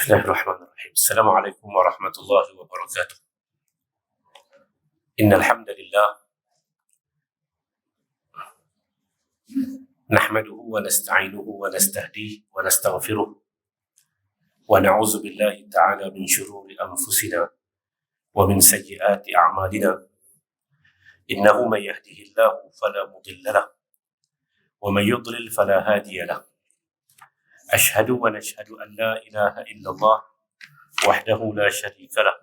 Bismillahirrahmanirrahim. Assalamualaikum warahmatullahi wabarakatuh. Innal hamdalillah nahmaduhu wa nasta'inuhu wa nastahdihi wa nastaghfiruh wa na'udzu billahi ta'ala min shururi anfusina wa min sayyiati a'malina. Innahu man yahdihillahu fala mudilla lahu wa man yudlil fala hadiya lahu. Ashhadu wa nashhadu an la ilaha illallah wahdahu la syarika lah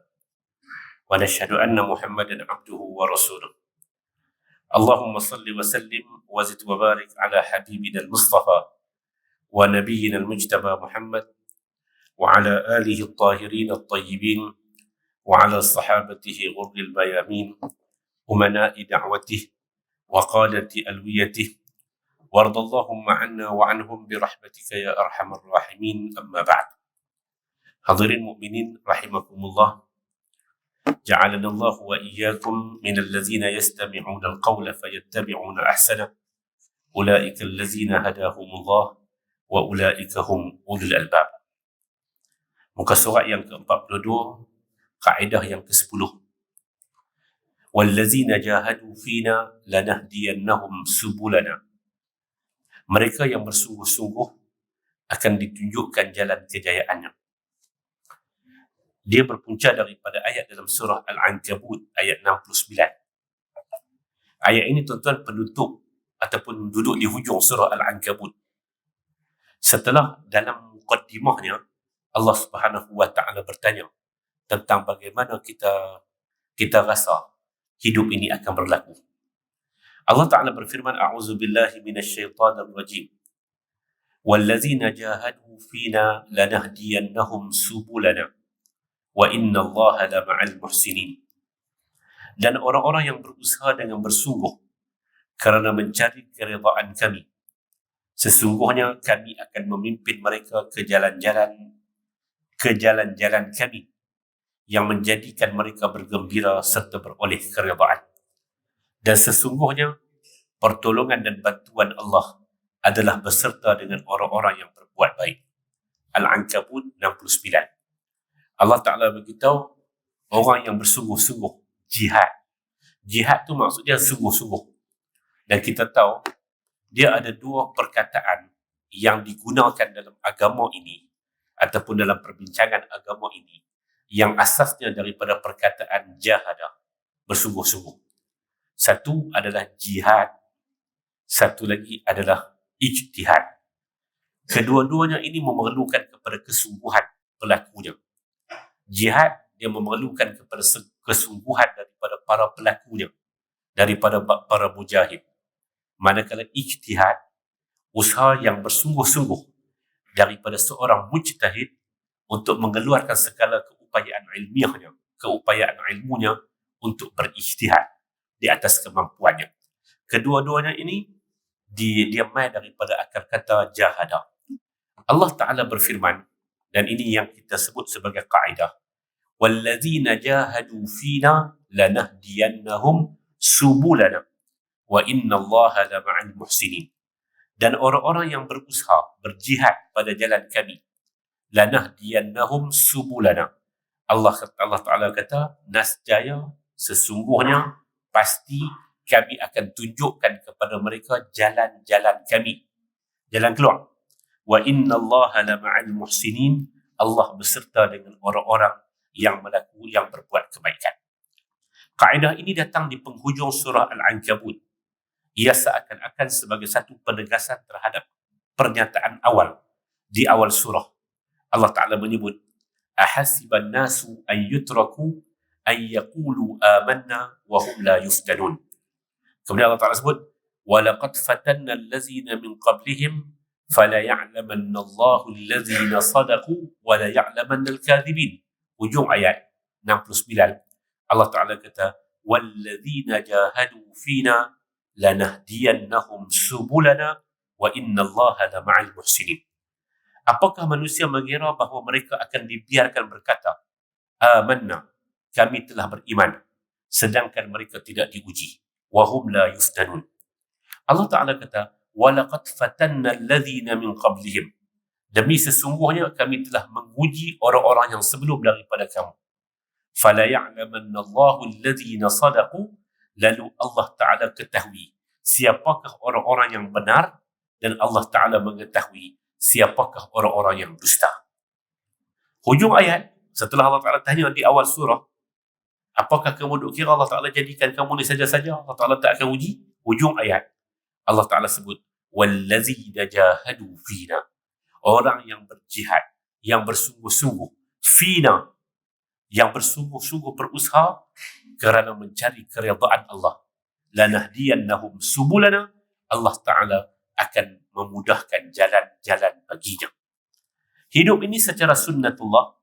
wa nashhadu anna Muhammadan abduhu wa rasuluh. Allahumma salli wa sallim wa zid wa barik ala habibina al-Mustafa wa nabiyyina al-mujtaba Muhammad wa ala alihi at-tahirin at-tayyibin wa ala sahabatihi ghurril bayamin umana'i da'watihi wa qadati alwiyatihi warḍ Allahumma 'anna wa 'anhum bi rahmatika ya arhamar rahimin. Amma ba'd. Hadirin mukminin rahimakumullah, ja'alana Allah wa iyyakum minal ladzina yastami'una al-qawla fayattabi'una ahsana. Ulaika alladzina hadahumullah wa ulaika hum ulul albab. Muka surat yang ke-42, kaedah yang ke-10. Walladzina jahadu fina lanahdiyannahum subulana. Mereka yang bersungguh-sungguh akan ditunjukkan jalan kejayaannya. Dia berpunca daripada ayat dalam surah Al-Ankabut ayat 69. Ayat ini tuan-tuan penutup ataupun duduk di hujung surah Al-Ankabut. Setelah dalam muqaddimahnya Allah Subhanahu wa taala bertanya tentang bagaimana kita rasa hidup ini akan berlaku. Allah Ta'ala berfirman, a'udzubillahi minasyaitanir rajim. Wallazina jahadu fina lanahdiyannahum subulana wa innallaha lama'al muhsinin. Dan orang-orang yang berusaha dengan bersungguh kerana mencari keridaan kami, sesungguhnya kami akan memimpin mereka ke jalan-jalan kami yang menjadikan mereka bergembira serta beroleh keridaan. Dan sesungguhnya pertolongan dan bantuan Allah adalah beserta dengan orang-orang yang berbuat baik. Al-Ankabut 69. Allah Ta'ala beritahu orang yang bersungguh-sungguh jihad. Jihad tu maksudnya sungguh-sungguh. Dan kita tahu dia ada dua perkataan yang digunakan dalam agama ini ataupun dalam perbincangan agama ini yang asasnya daripada perkataan jahada, bersungguh-sungguh. Satu adalah jihad, satu lagi adalah ijtihad. Kedua-duanya ini memerlukan kepada kesungguhan pelakunya. Jihad dia memerlukan kepada kesungguhan daripada para pelakunya, daripada para mujahid. Manakala ijtihad, usaha yang bersungguh-sungguh daripada seorang mujtahid untuk mengeluarkan segala keupayaan ilmiahnya, keupayaan ilmunya untuk berijtihad di atas kemampuannya. Kedua-duanya ini dia mai daripada akar kata jahada. Allah Ta'ala berfirman, dan ini yang kita sebut sebagai kaedah, walladzina jahadu fina lanahdiyannahum subulana wa innallaha lama'al muhsinin. Dan orang-orang yang berusaha berjihad pada jalan kami, lanahdiyannahum subulana. Allah Ta'ala kata, nasjaya, sesungguhnya pasti kami akan tunjukkan kepada mereka jalan-jalan kami, jalan keluar. Wa innallaha lama'al muhsinin. Allah beserta dengan orang-orang yang berbuat kebaikan. Kaedah ini datang di penghujung surah Al-Ankabut. Ia seakan-akan sebagai satu penegasan terhadap pernyataan awal di awal surah. Allah Ta'ala menyebut, ahasiban nasu an yutraku an yaqulu amanna wa hum la yuftanun. Kemudian Allah Ta'ala sebut, walaqad fatanna allazina min qablihim fala ya'lamanna Allahu allazina sadaqu wa la ya'lamanna al-kadhibin. Hujung ayat 69. Allah Ta'ala kata, wallazina jahadu fina lanahdiyannahum subulana wa innallaha lama'al muhsinin. Apakah manusia mengira bahawa mereka akan dibiarkan berkata, amanna, kami telah beriman, sedangkan mereka tidak diuji. Wahum la yuftanun. Allah Ta'ala kata, walaqad fatanna alladhina min qablihim. Demi sesungguhnya kami telah menguji orang-orang yang sebelum daripada kamu. Fala ya'lamanna Allahu alladhina sadaqu, lalu Allah Ta'ala ketahui siapakah orang-orang yang benar, dan Allah Ta'ala mengetahui siapakah orang-orang yang dusta. Hujung ayat, setelah Allah Ta'ala tanya di awal surah, apakah kamu duk kira Allah Ta'ala jadikan kamu ni saja-saja, Allah Ta'ala tak akan uji? Hujung ayat, Allah Ta'ala sebut, wallazina jahadu fina, orang yang berjihad, yang bersungguh-sungguh, fina, yang bersungguh-sungguh berusaha kerana mencari keridaan Allah, lanahdiyannahum subulana, Allah Ta'ala akan memudahkan jalan-jalan baginya. Hidup ini secara sunnatullah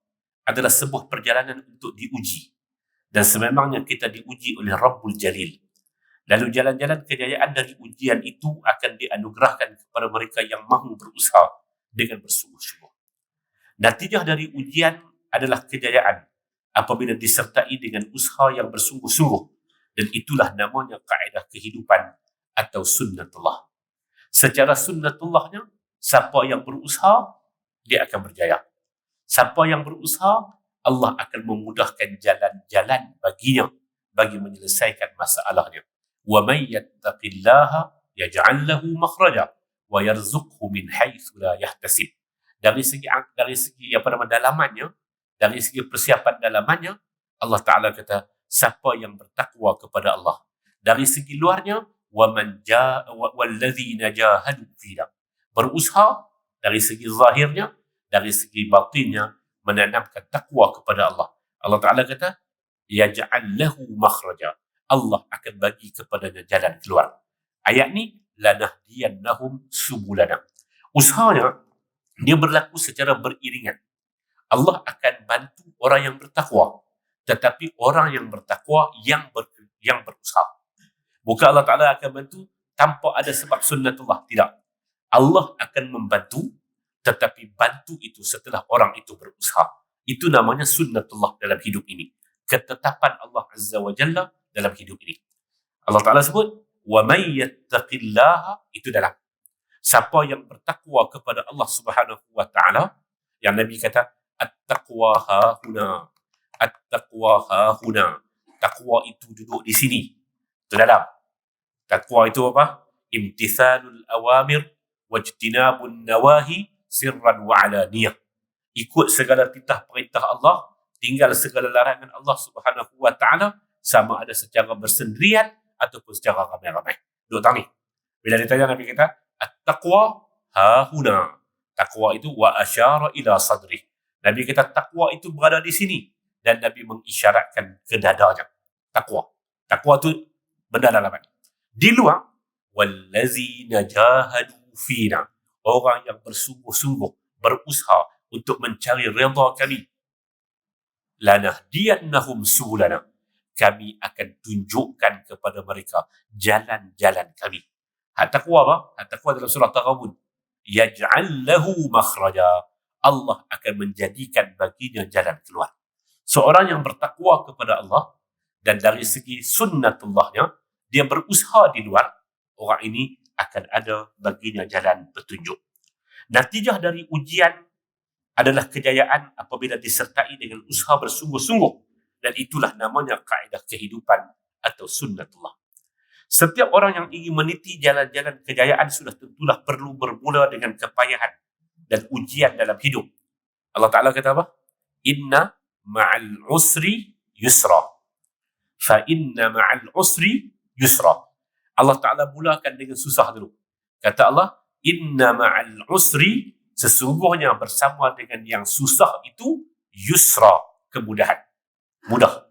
adalah sebuah perjalanan untuk diuji, dan sememangnya kita diuji oleh Rabbul Jalil. Lalu jalan-jalan kejayaan dari ujian itu akan dianugerahkan kepada mereka yang mahu berusaha dengan bersungguh-sungguh. Natijah dari ujian adalah kejayaan apabila disertai dengan usaha yang bersungguh-sungguh, dan itulah namanya kaedah kehidupan atau sunnatullah. Secara sunnatullahnya, siapa yang berusaha, dia akan berjaya. Siapa yang berusaha, Allah akan memudahkan jalan-jalan baginya bagi menyelesaikan masalahnya. وَمَنْ يَتَّقِ اللَّهَ يَجْعَلْ لَهُ مَخْرَجًا وَيَرْزُقْهُ مِنْ حَيْثُ لَا يَحْتَسِبُ. Dari segi dalamannya, dari segi persiapan dalamannya, Allah Ta'ala kata, siapa yang bertakwa kepada Allah. Dari segi luarnya, وَالَّذِينَ جَاهَدُوا فِينَا, berusaha dari segi zahirnya, dari segi batinnya, menanamkan takwa kepada Allah. Allah Ta'ala kata, يَجْعَلْ لَهُ مَخْرَجًا, Allah akan bagi kepadanya jalan keluar. Ayat ni, lanahdiyannahum subulana. Usahanya, dia berlaku secara beriringan. Allah akan bantu orang yang bertakwa, tetapi orang yang bertakwa yang berusaha. Bukan Allah Ta'ala akan bantu tanpa ada sebab sunnatullah. Tidak. Allah akan membantu, tetapi bantu itu setelah orang itu berusaha. Itu namanya sunnatullah dalam hidup ini. Ketetapan Allah Azza wa Jalla dalam hidup ini. Allah Ta'ala sebut, وَمَنْ يَتَّقِ اللَّهَ, itu dalam. Siapa yang bertakwa kepada Allah Subhanahu wa Ta'ala, yang Nabi kata, at-taqwa hahuna, at-taqwa hahuna. Takwa itu duduk di sini. Itu dalam. Takwa itu apa? Imtithalul awamir wajtinabun nawahi sirran wa alaniyah. Ikut segala titah perintah Allah, tinggal segala larangan Allah Subhanahu wa Ta'ala, sama ada secara bersendirian ataupun secara ramai-ramai. Dua tang ni. Bila ditanya, Nabi kata, at-taqwa hahuna. Takwa itu wa asyara ila sadri. Nabi kata takwa itu berada di sini, dan Nabi mengisyaratkan ke dadanya. Takwa. Takwa itu benda dalaman. Di luar, wallazina jahadu fina, orang yang bersungguh-sungguh berusaha untuk mencari redha kami, lanahdiyannahum subulana, kami akan tunjukkan kepada mereka jalan-jalan kami. Takwa apa? Takwa dalam surah Taghabun, yaj'al lahu makhraja, Allah akan menjadikan baginya jalan keluar. Seorang yang bertakwa kepada Allah, dan dari segi sunnatullahnya, dia berusaha di luar, orang ini akan ada baginya jalan petunjuk. Natijah dari ujian adalah kejayaan apabila disertai dengan usaha bersungguh-sungguh, dan itulah namanya kaedah kehidupan atau sunnatullah. Setiap orang yang ingin meniti jalan-jalan kejayaan sudah tentulah perlu bermula dengan kepayahan dan ujian dalam hidup. Allah Ta'ala kata apa? Inna ma'al usri yusra. Fa inna ma'al usri yusra. Allah Ta'ala mulakan dengan susah dulu. Kata Allah, inna ma'al usri, sesungguhnya bersama dengan yang susah itu, yusra, kemudahan. Mudah.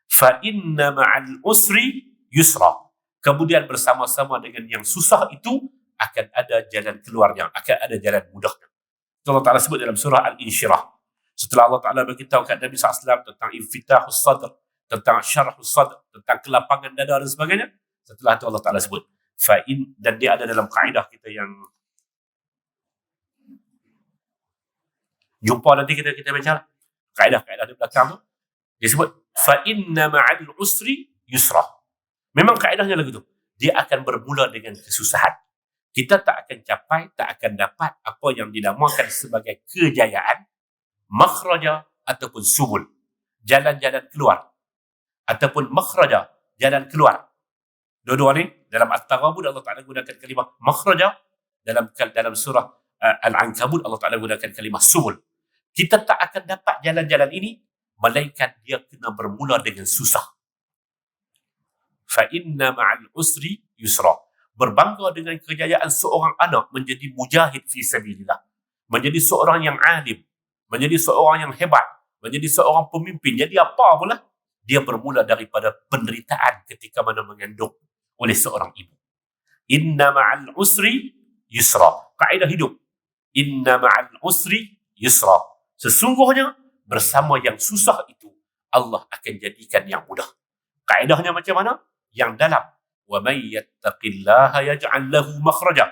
Fa inna ma'al usri yusra. Kemudian bersama-sama dengan yang susah itu akan ada jalan keluarnya, akan ada jalan mudahnya. Itu Allah Ta'ala sebut dalam surah Al-Insyirah. Setelah Allah Ta'ala beritahu kepada Nabi SAW tentang infitahus sadr, tentang syarahus sadr, tentang kelapangan dada dan sebagainya, setelah itu Allah Ta'ala sebut fa'in, dan dia ada dalam kaedah kita yang jumpa nanti kita bicara kaedah-kaedah di belakang tu. Dia sebut fa'inna ma'al usri yusra. Memang kaedahnya lagu tu. Dia akan bermula dengan kesusahan. kita tak akan capai, tak akan dapat apa yang dinamakan sebagai kejayaan, makhraja ataupun subul, jalan-jalan keluar, ataupun makhraja, jalan keluar. Dua-dua ni dalam At-Taghabun Allah Taala gunakan kalimah makhraja, dalam surah Al-Ankabut Allah Taala gunakan kalimah subul. Kita tak akan dapat jalan-jalan ini melainkan dia kena bermula dengan susah. Fa inna ma'al usri yusra. Berbangga dengan kejayaan seorang anak menjadi mujahid fi sabilillah, menjadi seorang yang alim, menjadi seorang yang hebat, menjadi seorang pemimpin. Jadi apa pula? Dia bermula daripada penderitaan ketika mana mengandung oleh seorang ibu. Inna ma'al usri yusra. Kaedah hidup. Inna ma'al usri yusra. Sesungguhnya bersama yang susah itu Allah akan jadikan yang mudah. Kaedahnya macam mana? Yang dalam. Wa may yattaqillaha yaj'al lahu makhraja.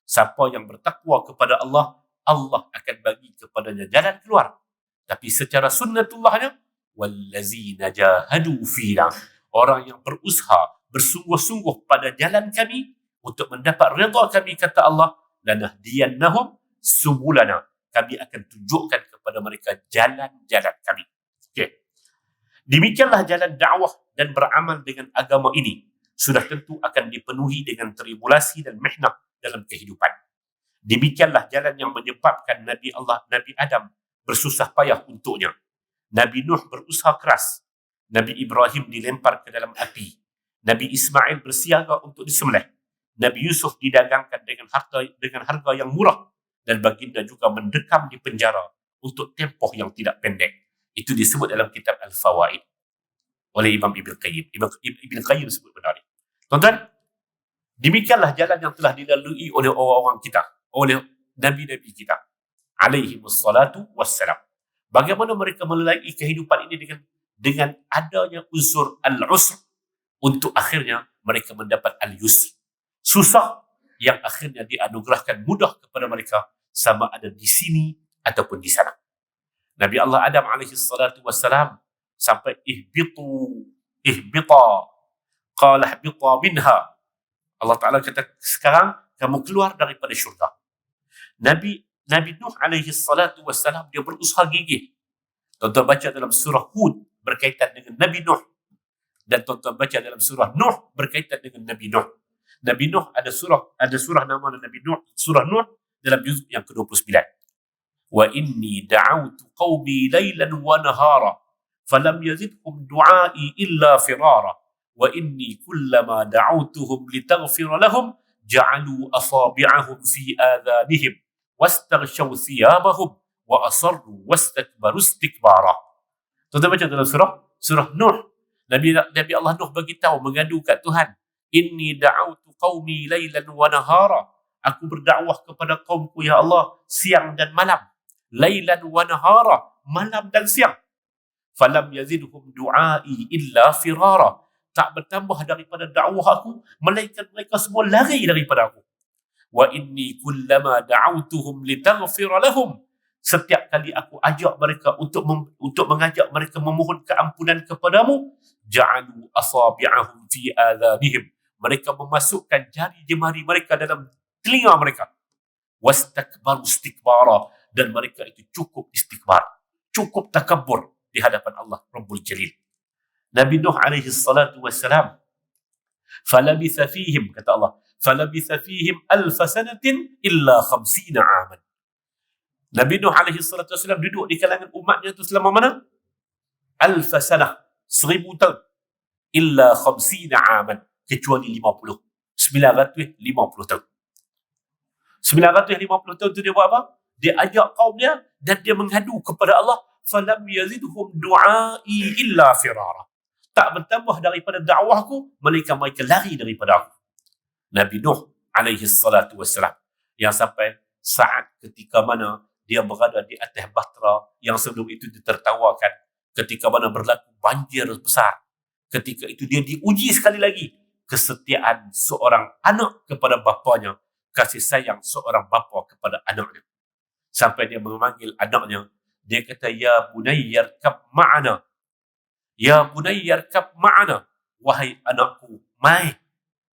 Siapa yang bertakwa kepada Allah, Allah akan bagi kepadanya jalan keluar. Tapi secara sunnatullahnya, wallazina jahadu fina. Orang yang berusaha, bersungguh-sungguh pada jalan kami untuk mendapat redha kami, kata Allah, lanahdiyannahum subulana. Kami akan tunjukkan kepada mereka jalan-jalan kami. Okay. Demikianlah jalan dakwah dan beramal dengan agama ini sudah tentu akan dipenuhi dengan tribulasi dan mihnah dalam kehidupan. Demikianlah jalan yang menyebabkan Nabi Adam bersusah payah untuknya. Nabi Nuh berusaha keras. Nabi Ibrahim dilempar ke dalam api. Nabi Ismail bersiaga untuk disembelih. Nabi Yusuf didagangkan dengan harga yang murah, dan baginda juga mendekam di penjara untuk tempoh yang tidak pendek. Itu disebut dalam kitab Al-Fawaid oleh Imam Ibn Qayyim. Ibn Qayyim sebut benar ini. Tuan-tuan, demikianlah jalan yang telah dilalui oleh orang-orang kita, oleh Nabi-Nabi kita, alaihimussalatu wassalam. Bagaimana mereka melalui kehidupan ini dengan adanya unsur al-usr, untuk akhirnya mereka mendapat al-yusr. Susah yang akhirnya dianugerahkan mudah kepada mereka, sama ada di sini ataupun di sana. Nabi Allah Adam alaihi salatu wassalam sampai ihbita qala ihbita minha. Allah Ta'ala kata, sekarang kamu keluar daripada syurga. Nabi Nuh alaihi salatu wassalam, dia berusaha gigih. Tuan-tuan baca dalam surah Hud berkaitan dengan Nabi Nuh, dan tuan-tuan baca dalam surah Nuh berkaitan dengan Nabi Nuh. Nabi Nuh ada surah nama Nabi Nuh, surah Nuh dalam juzuk yang ke-29. Wa inni da'awtu qawmi laylan wa nahara falam yazidhum du'ai illa firara wa inni kullama da'awtuhum litaghfira lahum ja'alu asabi'ahum fi adhanihim wastaghshaw thiyabahum wa asarru wastakbaru istikbara. Tuan-tuan baca dalam surah Nuh. Nabi Allah Nuh bagi tahu, mengadu kat Tuhan, inni da'awtu qaumi laylan wa nahara. Aku berdakwah kepada kaumku, ya Allah, siang dan malam. Laylan wa nahara, malam dan siang. Falam yazidhum du'ai illa firara. Tak bertambah daripada dakwah aku, melainkan mereka semua lari daripada aku. Wa inni kullama da'awtuhum litaghfira lahum. Setiap kali aku ajak mereka untuk mengajak mereka memohon keampunan kepadamu, ja'alu asabi'ahum fi adhanihim. Mereka memasukkan jari jemari mereka dalam telinga mereka. Wastakbaru istikbara. Dan mereka itu cukup istikbar, cukup takabur di hadapan Allah Rabbul Jalil. Nabi Nuh alaihi salatu wassalam, falabitha fihim, kata Allah, falabitha fihim alfa sanatin illa 50 aman. Nabi Nuh alaihi salatu wassalam duduk di kalangan umatnya itu selama mana? Alfa sanah, 1000 tahun. Illa 50 aman, kecuali 950 tahun. 950 tahun itu dia buat apa? Dia ajak kaum dia dan dia mengadu kepada Allah. Falam yazidhum du'ai illa firara. Tak bertambah daripada dakwahku, melainkan mereka lari daripada aku. Nabi Nuh alaihi salatu wassalam, yang sampai saat ketika mana dia berada di atas bahtera yang sebelum itu ditertawakan, ketika mana berlaku banjir besar, ketika itu dia diuji sekali lagi kesetiaan seorang anak kepada bapanya, kasih sayang seorang bapa kepada anaknya. Sampai dia memanggil anaknya, dia kata, ya bunayya yarkab ma'ana. Ya bunayya yarkab ma'ana. Wahai anakku, mai,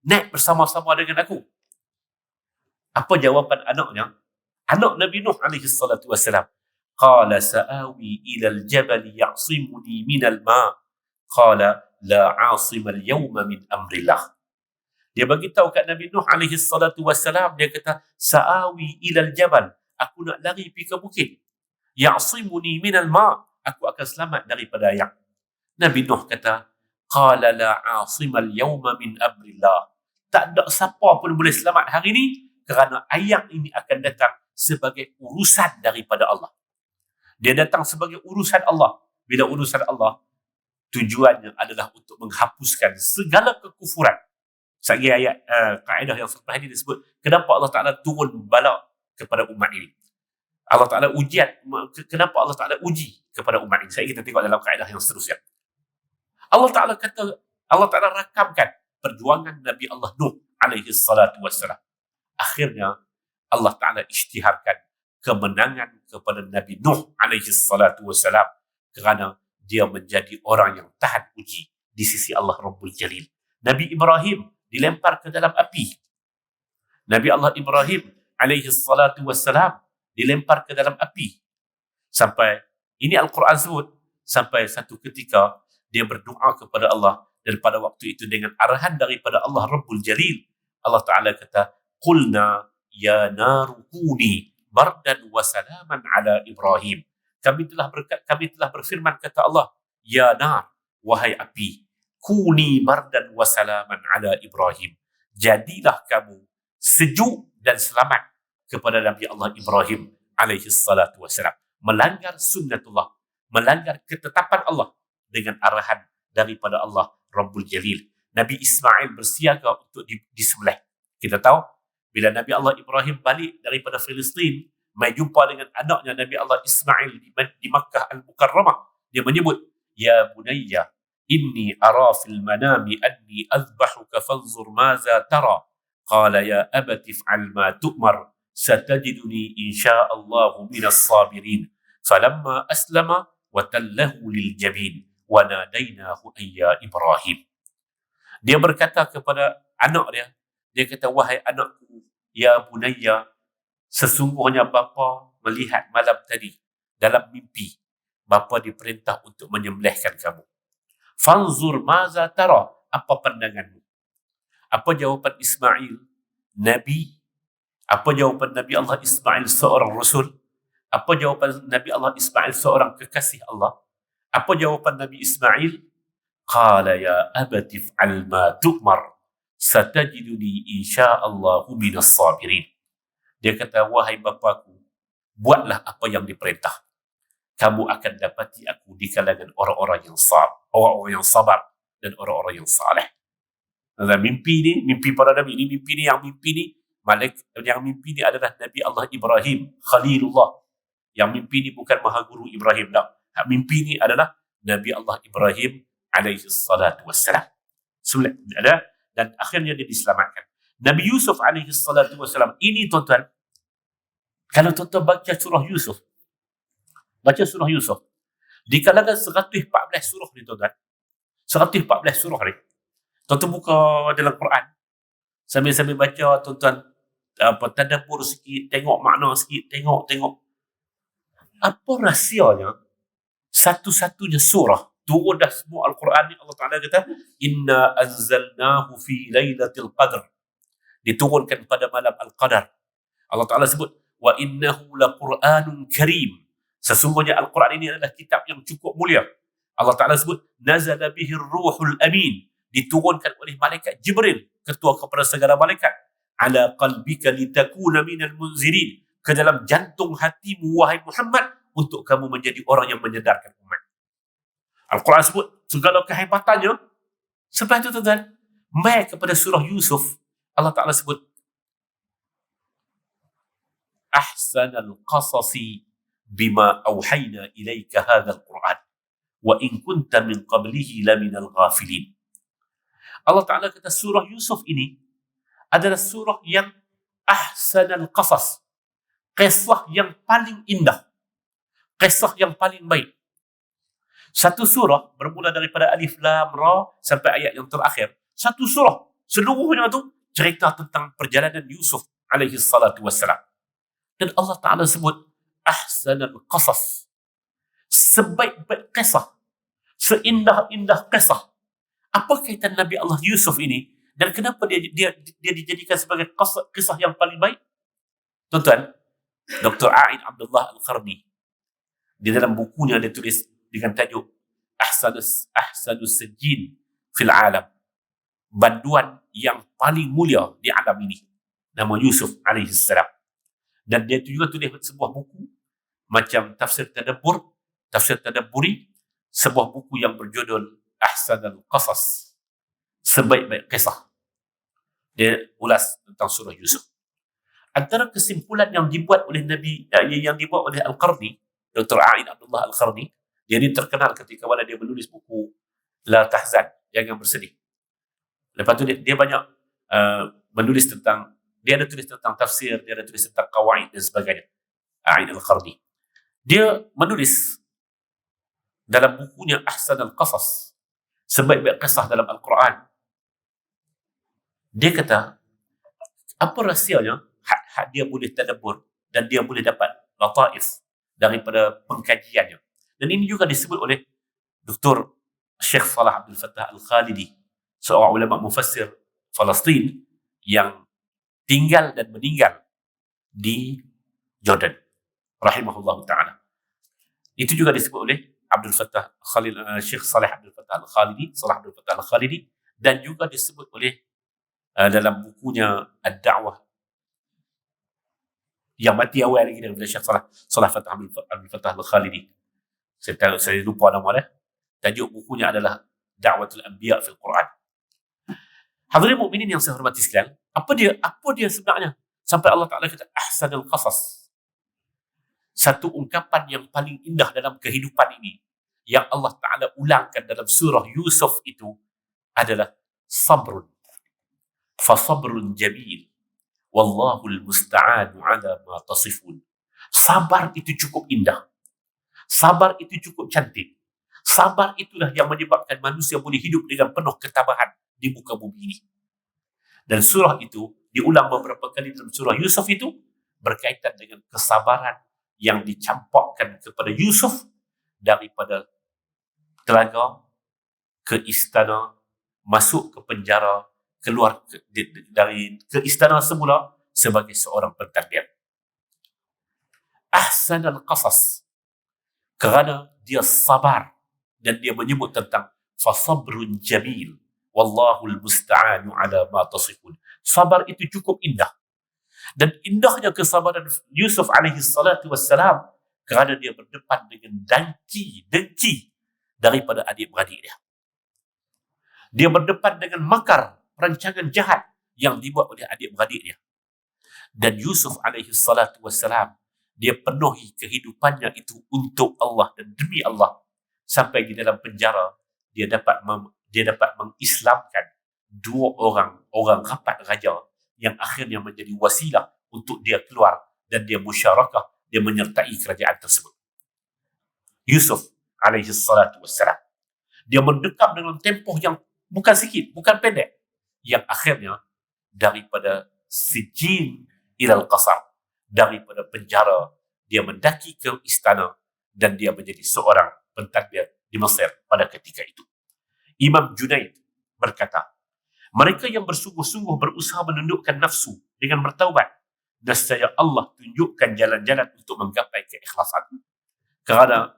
naik bersama-sama dengan aku. Apa jawapan anaknya? Anak Nabi Nuh alaihi salatu wassalam. Qala sa'awi ila al-jabal ya'simuni min al-ma'. Qala la 'asima al-yawma min amrillah. Dia bagi tahu kat Nabi Nuh alaihi salatu wassalam, dia kata sa'awi ila al-jabal, aku nak lari pergi ke bukit. Ya'simuni min al-ma', aku akan selamat daripada air. Nabi Nuh kata qala la 'asima al-yawma min amrillah. Tak ada siapa pun boleh selamat hari ini kerana ayat ini akan datang sebagai urusan daripada Allah. Dia datang sebagai urusan Allah. Bila urusan Allah, tujuannya adalah untuk menghapuskan segala kekufuran. Sagi ayat kaedah yang selepas ini disebut, kenapa Allah Ta'ala turun bala kepada umat ini. Allah Ta'ala ujian, kenapa Allah Ta'ala uji kepada umat ini. Saya kita tengok dalam kaedah yang seterusnya. Allah Ta'ala kata, Allah Ta'ala rakamkan perjuangan Nabi Allah Nuh alaihi salatu wassalam. Akhirnya Allah Ta'ala isytiharkan kemenangan kepada Nabi Nuh alaihi salatu wassalam kerana dia menjadi orang yang tahan uji di sisi Allah Rabbul Jalil. Nabi Ibrahim dilempar ke dalam api. Nabi Allah Ibrahim alaihi salatu wassalam dilempar ke dalam api. Sampai, ini Al-Quran sebut, sampai satu ketika dia berdoa kepada Allah, dan pada waktu itu dengan arahan daripada Allah Rabbul Jalil, Allah Ta'ala kata, Qulna ya naru kuni bardan wa salaman ala Ibrahim. Kami telah berfirman, kata Allah, ya nar, wahai api, kuni bardan wa salaman ala Ibrahim. Jadilah kamu sejuk dan selamat kepada Nabi Allah Ibrahim alaihi salatu wassalam. Melanggar sunnatullah, melanggar ketetapan Allah dengan arahan daripada Allah Rabbul Jalil. Nabi Ismail bersiaga untuk disembelih. Kita tahu bila Nabi Allah Ibrahim balik daripada Filistin, mai jumpa dengan anaknya Nabi Allah Ismail di Makkah Al-Mukarramah, dia menyebut, ya bunayya inni ara fil manami anni azbahuka fanzur maza tara. Qala ya abati fa'al ma tu'mar satajiduni insya'allahu minas sabirin. Falamma aslama wa tallahu lil jabin wa nadainahu ayya Ibrahim. Dia berkata kepada anak dia kata, wahai anakku, ya bunayya, sesungguhnya bapa melihat malam tadi dalam mimpi, bapa diperintah untuk menyembelihkan kamu. Fanzur maza tara, apa pandanganmu? Apa jawapan Ismail, Nabi? Apa jawapan Nabi Allah Ismail, seorang Rasul? Apa jawapan Nabi Allah Ismail, seorang kekasih Allah? Apa jawapan Nabi Ismail? Qala ya abati fa'al ma tu'mar satajiduni insya'allahu minas sabirin. Dia kata, wahai bapaku, buatlah apa yang diperintah. Kamu akan dapati aku di kalangan orang-orang yang sabar dan orang-orang yang saleh. Dan mimpi para Nabi ini, yang mimpi ni adalah Nabi Allah Ibrahim, Khalilullah. Yang mimpi ni bukan Maha Guru Ibrahim, tak. Mimpi ni adalah Nabi Allah Ibrahim alaihi salatu wassalam. Dan akhirnya dia diselamatkan. Nabi Yusuf alaihi salatu wassalam ini, tuan-tuan, kalau tuan-tuan baca surah Yusuf, di kalangan 114 surah ni, tuan-tuan, 114 surah ni, tuan-tuan buka dalam Quran, sambil-sambil baca, tuan-tuan tadabbur sikit, tengok makna sikit, tengok apa rahsianya satu-satunya surah turun dah semua Al-Quran ni. Allah Ta'ala kata, inna anzalnahu fi lailatul qadr, diturunkan pada malam Al-Qadar. Allah Ta'ala sebut, wa innahu laqur'anun karim, sesungguhnya Al-Quran ini adalah kitab yang cukup mulia. Allah Ta'ala sebut, nazala bihir ruhul amin, diturunkan oleh malaikat Jibril, ketua kepada segala malaikat, ala qalbika litakuna minal munzirin, ke dalam jantung hatimu wahai Muhammad, untuk kamu menjadi orang yang menyedarkan umat. Al-Quran sebut segala kehebatannya. Sebab itu, tuan-tuan, mai kepada surah Yusuf, Allah Ta'ala sebut ahsanal qasasi bima awhayna ilaika hadzal Quran wa in kunta min qablihi laminal ghafilin. Allah Ta'ala kata surah Yusuf ini adalah surah yang ahsanal qasas, kisah yang paling indah, kisah yang paling baik. Satu surah bermula daripada Alif Lam Ra sampai ayat yang terakhir. Satu surah seluruhnya tu cerita tentang perjalanan Yusuf alaihi salatu wassalam. Dan Allah Ta'ala sebut ahsanul qasas, sebaik-baik kisah, seindah-indah kisah. Apa kaitan Nabi Allah Yusuf ini dan kenapa dia dijadikan sebagai kisah yang paling baik? Tuan-tuan, Dr. A'in Abdullah Al-Qarni di dalam bukunya dia tulis dengan tajuk Ahsanus Sijin fil Alam, banduan yang paling mulia di alam ini, nama Yusuf alaihi salam. Dan dia juga tulis sebuah buku macam tafsir tadabburi, sebuah buku yang berjudul Ahsanul Qasas, sebaik-baik kisah. Dia ulas tentang surah Yusuf. Antara kesimpulan yang dibuat oleh Al-Qarni, Dr. A'in Abdullah Al-Qarni, dia ini terkenal ketika mana dia menulis buku La Tahzan, jangan bersedih. Lepas tu dia banyak menulis tentang, dia ada tulis tentang tafsir, dia ada tulis tentang qawaid dan sebagainya. A'in Al-Qarni, dia menulis dalam bukunya Ahsan Al-Qasas, sebaik-baik kisah dalam Al-Quran. Dia kata, apa rahsianya dia boleh tadabbur dan dia boleh dapat lataif daripada pengkajiannya. Dan ini juga disebut oleh Dr. Syekh Salah Abdul Fattah Al-Khalidi, seorang ulama mufassir Palestin yang tinggal dan meninggal di Jordan, rahimahullah ta'ala. Itu juga disebut oleh Abdul Fattah Syekh Salah Abdul Fattah Al-Khalidi, dan juga disebut oleh dalam bukunya Ad-Da'wah yang mati awal lagi daripada Syekh Salah Abdul Fattah Al-Khalidi. Saya lupa nama dia. Tajuk bukunya adalah Da'watul Anbiya fil Quran. Hadirin mukminin yang saya hormati sekalian, apa dia sebenarnya sampai Allah Ta'ala kata ahsanul qasas, satu ungkapan yang paling indah dalam kehidupan ini yang Allah Ta'ala ulangkan dalam surah Yusuf itu adalah sabrun, fasabrun jamil, wallahul musta'anu ala ma tasifun. Sabar itu cukup indah, sabar itu cukup cantik. Sabar itulah yang menyebabkan manusia boleh hidup dengan penuh ketabahan di muka bumi ini. Dan surah itu diulang beberapa kali dalam surah Yusuf itu berkaitan dengan kesabaran yang dicampakkan kepada Yusuf daripada telaga ke istana, masuk ke penjara, keluar ke istana semula sebagai seorang pentadbir. Ahsan al-qasas, kerana dia sabar dan dia menyebut tentang fasabrun jamil, wallahul musta'anu ala ma tasifun. Sabar itu cukup indah. Dan indahnya kesabaran Yusuf alaihi salatu wassalam kerana dia berdepan dengan dengki daripada adik-beradik dia. Dia berdepan dengan makar, perancangan jahat yang dibuat oleh adik-beradik dia. Dan Yusuf alaihi salatu wassalam, dia penuhi kehidupannya itu untuk Allah dan demi Allah. Sampai di dalam penjara dia dapat mengislamkan dua orang rapat raja yang akhirnya menjadi wasilah untuk dia keluar dan dia musyarakah, dia menyertai kerajaan tersebut. Yusuf alaihi salatu wassalam, dia mendekam dengan tempoh yang bukan sikit, bukan pendek, yang akhirnya daripada sijin ilal qasar, daripada penjara dia mendaki ke istana dan dia menjadi seorang pentadbir di Mesir pada ketika itu. Imam Junaid berkata, mereka yang bersungguh-sungguh berusaha menundukkan nafsu dengan bertaubat, nescaya Allah tunjukkan jalan-jalan untuk menggapai keikhlasan. Kerana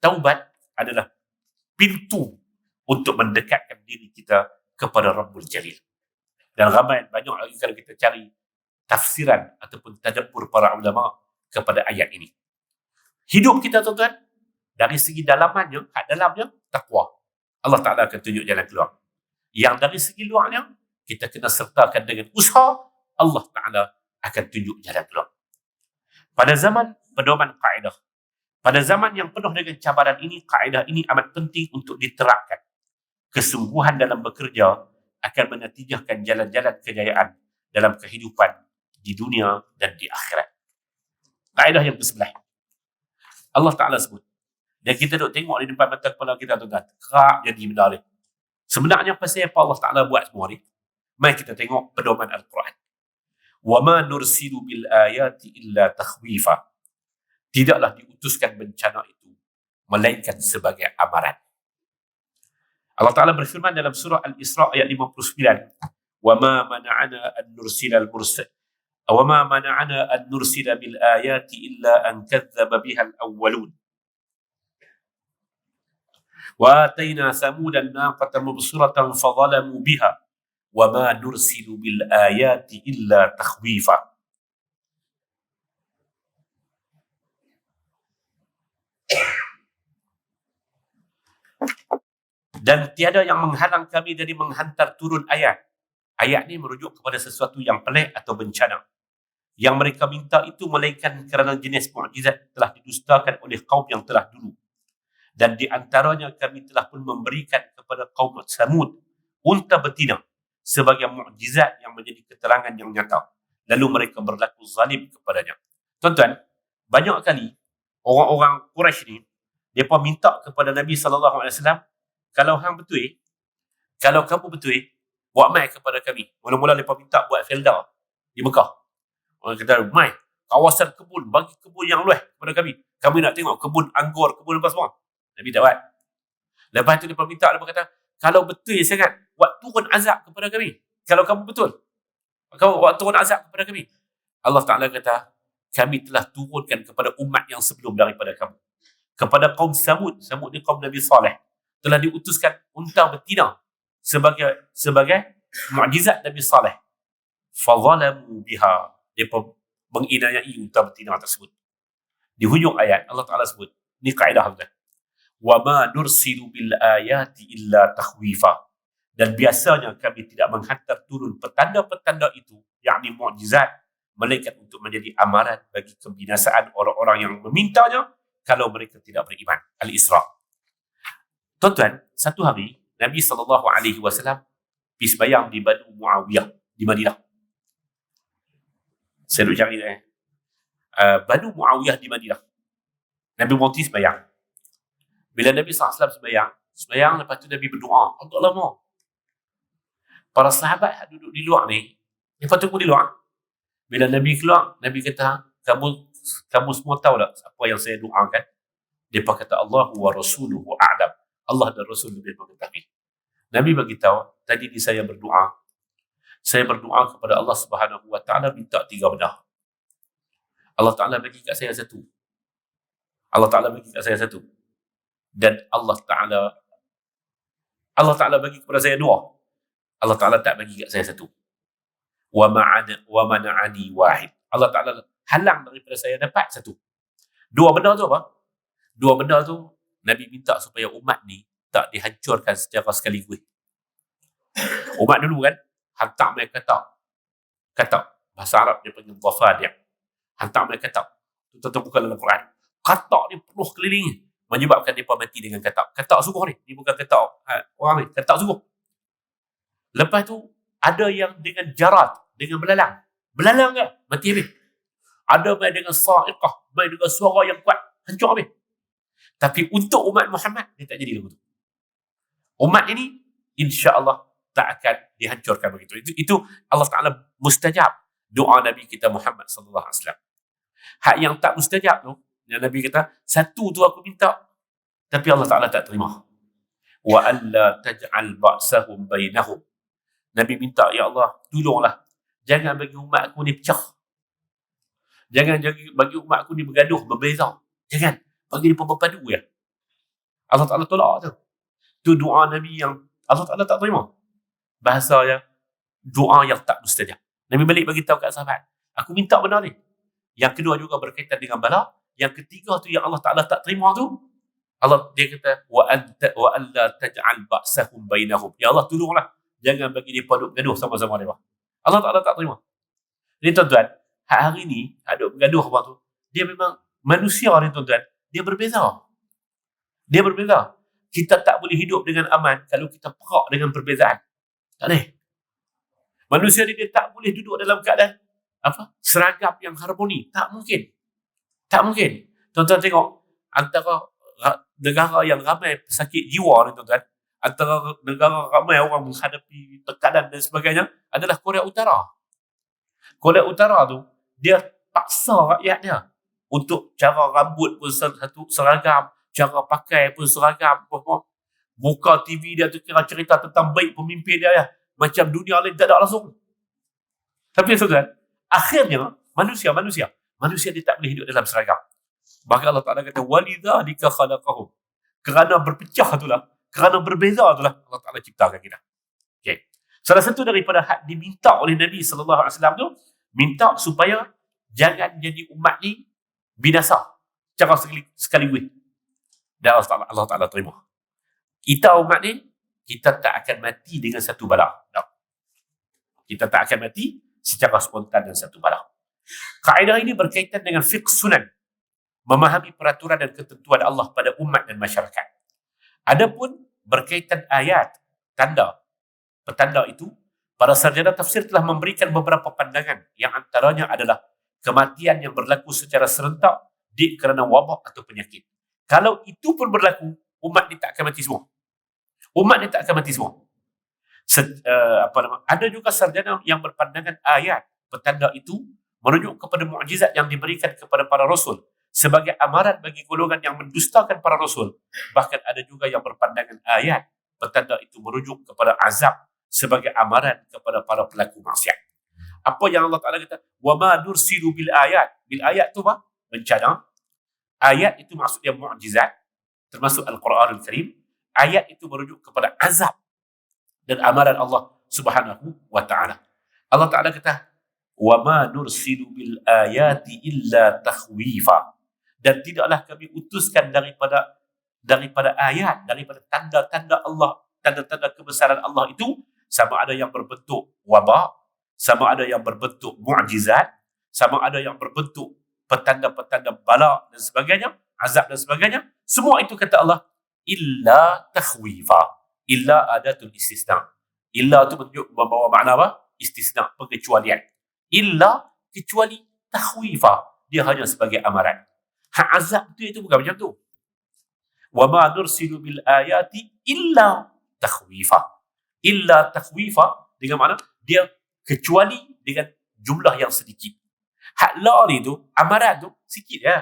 taubat adalah pintu untuk mendekatkan diri kita kepada Rabbul Jalil. Dan banyak lagi kalau kita cari tafsiran ataupun tadabbur para ulama kepada ayat ini. Hidup kita, tuan-tuan, dari segi dalamnya, takwa, Allah Ta'ala akan tunjuk jalan keluar. Yang dari segi luarnya, kita kena sertakan dengan usaha, Allah Ta'ala akan tunjuk jalan keluar. Pada zaman pedoman kaedah, pada zaman yang penuh dengan cabaran ini, kaedah ini amat penting untuk diterapkan. Kesungguhan dalam bekerja akan menatijahkan jalan-jalan kejayaan dalam kehidupan di dunia dan di akhirat. Kaedah yang ke-11, Allah Ta'ala sebut, dan kita duk tengok di depan mata kepala kita, tuan-tuan, kerap jadi benda ni. Sebenarnya pasal apa Allah Ta'ala buat semua ni? Mari kita tengok pedoman Al-Quran. وَمَا نُرْسِلُ بِالْآيَاتِ إِلَّا تَخْوِيفًا. Tidaklah diutuskan bencana itu melainkan sebagai amaran. Allah Ta'ala berfirman dalam surah Al-Isra ayat 59, وَمَا مَنَعَنَا أَن نُرْسِلَ الْمُرْسَلِ وَمَا مَنَعَنَا أَن نُرْسِلَ بِالْآيَاتِ إِلَّا أَن كَذَّبَ بِهَا الْأَوَّلُونَ وَآتَيْنَا ثَمُودَ النَّاقَةَ مُبْصِرَةً فَظَلَمُوا بِهَا وَمَا نُرْسِلُ بِالْآيَاتِ إِلَّا تَخْوِيفًا. Dan tiada yang menghalang kami dari menghantar turun ayat. Ayat ni merujuk kepada sesuatu yang pelik atau bencana. Yang mereka minta itu melainkan kerana jenis mukjizat telah didustakan oleh kaum yang telah dulu. Dan di antaranya kami telah pun memberikan kepada kaum Samud unta betina sebagai mukjizat yang menjadi keterangan yang nyata. Lalu mereka berlaku zalim kepadanya. Tuan-tuan, banyak kali orang-orang Quraisy ni mereka minta kepada Nabi SAW, kalau hang betul, kalau kamu betul, buat mai kepada kami. Mula-mula mereka minta buat felda di Mekah. Orang kata, mai kawasan kebun, bagi kebun yang luas kepada kami. Kami nak tengok kebun anggur, kebun apa semua. Nabi tak buat. Lepas tu mereka minta, mereka kata, kalau betul sangat, buat turun azab kepada kami. Kalau kamu betul, kau buat turun azab kepada kami. Allah Ta'ala kata, kami telah turunkan kepada umat yang sebelum daripada kamu. Kepada kaum Samud, Samud ni kaum Nabi Saleh, telah diutuskan unta betina sebagai mukjizat Nabi Saleh. Fadzalamu biha, mereka menginayai unta betina tersebut. Di hujung ayat Allah Ta'ala sebut, ni kaedah Allah, وَمَا نُرْسِلُ بِالْآيَاتِ إِلَّا تَخْوِيفًا. Dan biasanya kami tidak menghantar turun petanda-petanda itu, yakni mukjizat, melainkan untuk menjadi amaran bagi kebinasaan orang-orang yang memintanya kalau mereka tidak beriman. Al-Isra. Tuan-tuan, satu hari Nabi SAW pergi sembahyang di Banu Muawiyah di Madinah. Saya duduk cari Banu Muawiyah di Madinah. Nabi Muhammad sembahyang. Bila Nabi SAW sembahyang, lepas tu Nabi berdoa. Allah lama. Para sahabat yang duduk di luar ni, mereka tunggu di luar. Bila Nabi keluar, Nabi kata, kamu semua tahu tak apa yang saya doakan? Mereka kata, Allahu wa rasuluhu a'lam. Allah dan Rasul lebih mengetahui. Nabi bagi tahu, tadi ni saya berdoa. Saya berdoa kepada Allah Subhanahu wa Ta'ala minta 3 benda. Allah Ta'ala bagi kat saya satu. Allah Ta'ala bagi kat saya satu. Dan Allah Ta'ala bagi kepada saya 2. Allah Ta'ala tak bagi kat saya satu. Wa mana'ani wahid. Allah Ta'ala halang daripada saya dapat satu. 2 benda tu apa? 2 benda tu Nabi minta supaya umat ni tak dihancurkan secara sekaligus. Umat dulu kan, hantar mereka kata. Bahasa Arab dia panggil dhafadiq. Hantar mereka kata. Tuan-tuan buka dalam Quran. Kata ni penuh keliling, menyebabkan mereka mati dengan kata. Kata sungguh ni. Ni bukan kata orang ni. Kata sungguh. Lepas tu, ada yang dengan jarat, dengan belalang. Belalang kan? Mati habis. Ada main dengan sa'iqah, main dengan suara yang kuat. Hancur habis. Tapi untuk umat Muhammad, dia tak jadi lagu tu. Umat ini, insya-Allah tak akan dihancurkan begitu. Itu Allah Ta'ala mustajab doa Nabi kita Muhammad sallallahu alaihi wasallam. Hak yang tak mustajab tu, yang Nabi kata, satu tu aku minta, tapi Allah Ta'ala tak terima. Wa alla taj'al ba'sahum bainahum. Nabi minta, ya Allah, tolonglah, jangan bagi umat aku ni pecah. Jangan bagi umat aku ni bergaduh, berbeza. Jangan. Bagi dia berpadu ya. Allah Ta'ala tolak tu. Itu doa Nabi yang Allah Ta'ala tak terima. Bahasa yang doa yang tak mustajab. Nabi balik bagi tahu kat sahabat, aku minta benda ni. Yang kedua juga berkaitan dengan bala. Yang ketiga tu yang Allah Ta'ala tak terima tu, dia kata, wa alla taj'al ba'sahum bainahum. Ya Allah, tolonglah, jangan bagi dia padu bergaduh sama-sama dia. Allah Ta'ala tak terima. Jadi tuan-tuan, hari ni ada bergaduh apa tu, dia memang manusia ni tuan-tuan, dia berbeza. Dia berbeza. Kita tak boleh hidup dengan aman kalau kita perak dengan perbezaan. Tak boleh. Manusia ni dia tak boleh duduk dalam keadaan seragam yang harmoni. Tak mungkin. Tak mungkin. Tuan-tuan tengok, antara negara yang ramai pesakit jiwa ni tuan-tuan, antara negara ramai orang menghadapi tekanan dan sebagainya adalah Korea Utara. Korea Utara tu, dia paksa rakyat dia untuk cara rambut pun satu seragam, cara pakai pun seragam, buka TV dia tu kira cerita tentang baik pemimpin dia ya. Macam dunia lain tak ada langsung. Tapi saudara, akhirnya manusia dia tak boleh hidup dalam seragam. Maka Allah Ta'ala kata, walidzalika khalaqahum. Kerana berpecah itulah, kerana berbeza itulah Allah Ta'ala ciptakan kita. Okay. Salah satu daripada hak diminta oleh Nabi SAW tu, minta supaya jangan jadi umat ni binasa cara sekaligus. Dan Allah Ta'ala terima. Kita umat ni, kita tak akan mati dengan satu bala. Tak. Kita tak akan mati secara spontan dengan satu bala. Kaedah ini berkaitan dengan fiqh sunan, memahami peraturan dan ketentuan Allah pada umat dan masyarakat. Adapun berkaitan ayat, petanda itu, para sarjana tafsir telah memberikan beberapa pandangan yang antaranya adalah kematian yang berlaku secara serentak kerana wabak atau penyakit. Kalau itu pun berlaku, umat ni tak akan mati semua. Ada juga sarjana yang berpandangan ayat petanda itu merujuk kepada mukjizat yang diberikan kepada para rasul sebagai amaran bagi golongan yang mendustakan para rasul. Bahkan ada juga yang berpandangan ayat petanda itu merujuk kepada azab sebagai amaran kepada para pelaku maksiat. Apa yang Allah Ta'ala kata? وَمَا نُرْسِلُ بِالْآيَاتِ. Bil ayat tu apa? Bencana. Ayat itu maksudnya mukjizat, termasuk Al-Quranul Karim. Ayat itu merujuk kepada azab dan amaran Allah Subhanahu wa Ta'ala. Allah Ta'ala kata, وَمَا نُرْسِلُ بِالْآيَاتِ إِلَّا تَخْوِيفًا. Dan tidaklah kami utuskan daripada ayat, daripada tanda-tanda Allah, tanda-tanda kebesaran Allah itu, sama ada yang berbentuk wabak, sama ada yang berbentuk mukjizat, sama ada yang berbentuk petanda-petanda bala dan sebagainya, azab dan sebagainya. Semua itu kata Allah, illa takhwifa. Illa adatul istisna. Illa itu membawa makna apa? Istisna, pengecualian. Illa, kecuali takhwifa. Dia hanya sebagai amaran. Hak azab itu bukan macam tu. Wa ma nursilu bil ayati illa takhwifa. Illa takhwifa dengan mana? Dia kecuali dengan jumlah yang sedikit. Hak la ni tu, amaran tu sikit ya.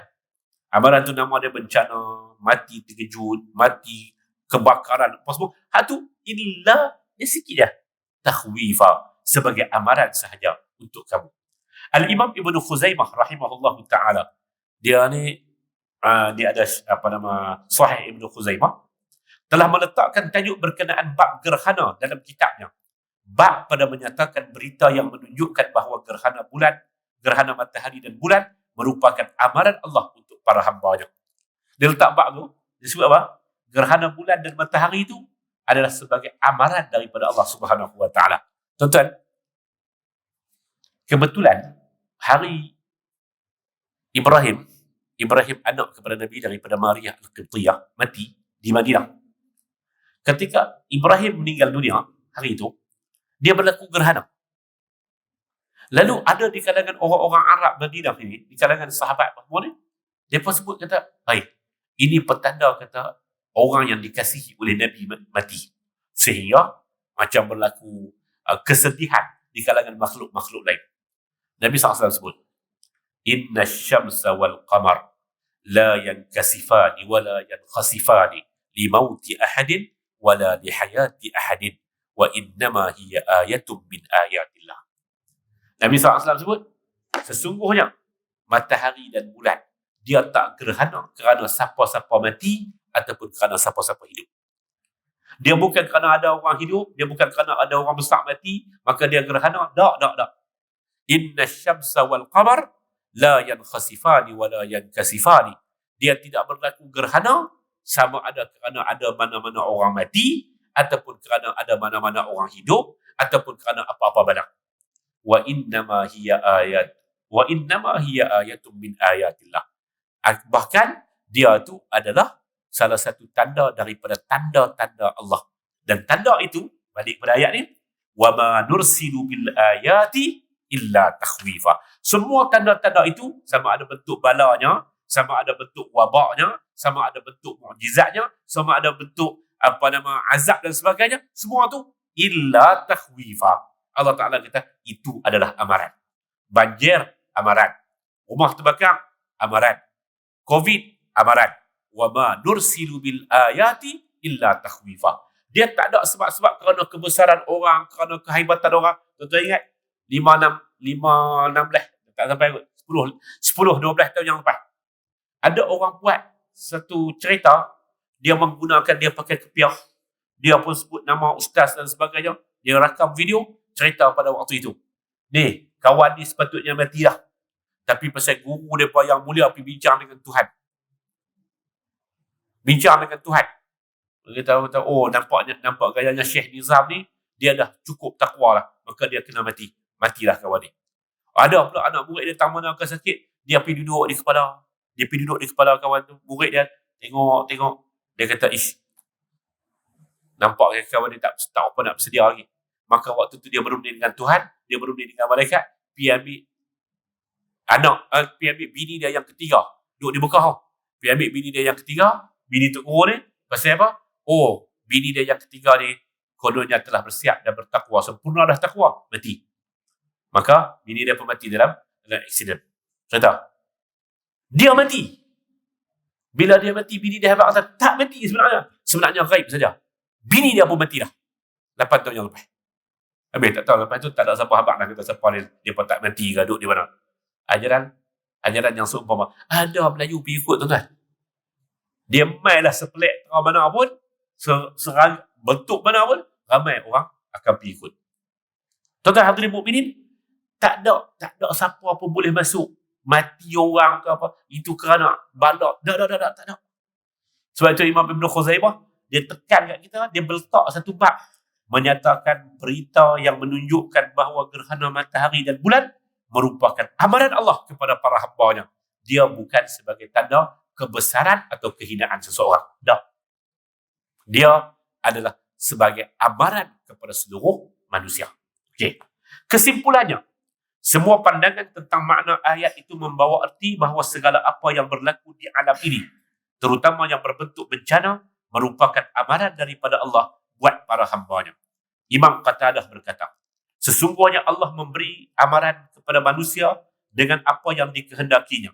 Amaran tu nama dia bencana, mati terkejut, mati kebakaran, apa semua. Hak tu illa dia sikit ya. Takhwifa, sebagai amaran sahaja untuk kamu. Al-Imam Ibn Khuzaimah rahimahullah ta'ala, dia ada Sahih Ibn Khuzaimah, telah meletakkan tajuk berkenaan bab gerhana dalam kitabnya. Bab pada menyatakan berita yang menunjukkan bahawa gerhana matahari dan bulan merupakan amaran Allah untuk para hamba-Nya. Dia letak bab tu, dia sebut apa? Gerhana bulan dan matahari itu adalah sebagai amaran daripada Allah Subhanahu wa Ta'ala. Tuan-tuan, kebetulan hari Ibrahim anak kepada Nabi daripada Maria Al-Qibtiyah mati di Madinah. Ketika Ibrahim meninggal dunia hari itu, dia berlaku gerhana. Lalu ada di kalangan orang-orang Arab Madinah ini, di kalangan sahabat semua ni, dia pun sebut kata, ini petanda kata orang yang dikasihi oleh Nabi mati. Sehingga macam berlaku kesedihan di kalangan makhluk-makhluk lain. Nabi SAW sebut, Inna syamsa wal qamar la yankasifani wa la yankhasifani li mauti ahadin wa la li hayati ahadin wa innama hiya ayatun min ayatillah. Nabi SAW sebut, sesungguhnya matahari dan bulan, dia tak gerhana kerana siapa-siapa mati ataupun kerana siapa-siapa hidup. Dia bukan kerana ada orang hidup, dia bukan kerana ada orang besar mati, maka dia gerhana. Tak. Inna syamsa wal qamar la yankhasifani wa la yankasifani. Dia tidak berlaku gerhana sama ada kerana ada mana-mana orang mati, ataupun kerana ada mana-mana orang hidup, ataupun kerana apa-apa barang. Wa innama hiya ayatun min ayatillah. Bahkan dia itu adalah salah satu tanda daripada tanda-tanda Allah. Dan tanda itu, balik pada ayat ni, wa ma nursilu bil ayati illa takhwifa. Semua tanda-tanda itu, sama ada bentuk balanya, sama ada bentuk wabaknya, sama ada bentuk mukjizatnya, sama ada bentuk azab dan sebagainya, semua tu illa takhwifa. Allah Ta'ala kata, itu adalah amaran Banjir, amaran. Rumah terbakar, amaran. Covid, amaran. Wa ma nursilu bil ayati illa takhwifa. Dia tak ada sebab-sebab kerana kebesaran orang, kerana kehebatan orang. Tuan-tuan ingat, 5-16, tak sampai 10-12 tahun yang lepas. Ada orang buat satu cerita, dia menggunakan, dia pakai kepiah, dia pun sebut nama ustaz dan sebagainya, dia rakam video, cerita pada waktu itu. Ni, kawan ni sepatutnya mati dah. Tapi pasal guru mereka yang mulia pergi bincang dengan Tuhan. Bincang dengan Tuhan. Kita kata, oh nampak gayanya Syekh Nizam ni, dia dah cukup takwa lah. Maka dia kena mati. Matilah kawan ni. Ada pula anak murid dia tak mana akan sakit, dia pergi duduk di kepala. Dia pergi duduk di kepala kawan tu. Murid dia tengok. Dia kata, ish, nampak kawan dia tak apa nak bersedia lagi. Maka waktu tu dia berunding dengan Tuhan, dia berunding dengan malaikat, pergi ambil bini dia yang ketiga, duduk di Mekah. Pergi ambil bini dia yang ketiga, bini Tok Guru ni, pasal apa? Oh, bini dia yang ketiga ni kononnya telah bersiap dan bertakwa, sempurna dah takwa, mati. Maka bini dia pun mati dalam aksiden. Contoh, dia mati. Bila dia mati, bini dia hebat kata, tak mati sebenarnya gaib saja. Bini dia pun mati dah 8 tahun yang lepas. Habis tak tahu lepas tu tak ada siapa habaq dah kata siapa dia pun tak mati ke, duduk di mana. Ajaran yang seumpama. Ada Melayu pergi ikut tuan-tuan. Dia main lah sepelik mana pun, serang bentuk mana pun, ramai orang akan pergi ikut. Tuan-tuan hadirin mukminin, tak ada siapa pun boleh masuk mati orang ke apa, itu kerana balak. Tak ada. Sebab itu Imam Ibn Khuzaimah, dia tekan kat kita, dia meletak satu bab menyatakan berita yang menunjukkan bahawa gerhana matahari dan bulan merupakan amaran Allah kepada para hamba-Nya. Dia bukan sebagai tanda kebesaran atau kehinaan seseorang. Tak. Dia adalah sebagai amaran kepada seluruh manusia. Okey. Kesimpulannya, semua pandangan tentang makna ayat itu membawa erti bahawa segala apa yang berlaku di alam ini, terutama yang berbentuk bencana, merupakan amaran daripada Allah buat para hamba-Nya. Imam Qatadah berkata, sesungguhnya Allah memberi amaran kepada manusia dengan apa yang dikehendakinya,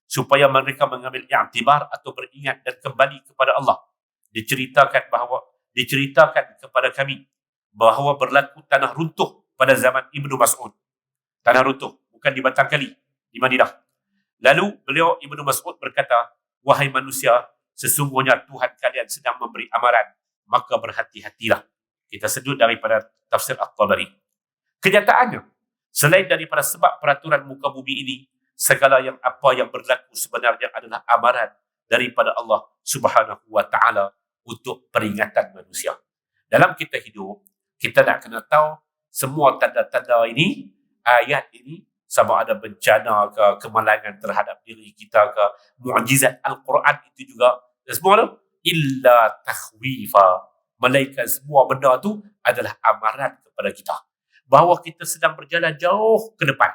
supaya mereka mengambil i'tibar atau beringat dan kembali kepada Allah. Diceritakan kepada kami bahawa berlaku tanah runtuh pada zaman Ibnu Mas'ud. Tanah runtuh, bukan di Batang Kali, di Madinah. Lalu beliau Ibnu Mas'ud berkata, wahai manusia, sesungguhnya Tuhan kalian sedang memberi amaran, maka berhati-hatilah. Kita sedut daripada tafsir At-Tabari. Kenyataannya, selain daripada sebab peraturan muka bumi ini, segala yang berlaku sebenarnya adalah amaran daripada Allah Subhanahu wa Ta'ala untuk peringatan manusia. Dalam kita hidup, kita nak kena tahu semua tanda-tanda ini, ayat ini, sama ada bencana ke, kemalangan terhadap diri kita ke, mukjizat Al-Quran itu juga, semua itu illa takhwifa. Melainkan semua benda itu adalah amaran kepada kita bahawa kita sedang berjalan jauh ke depan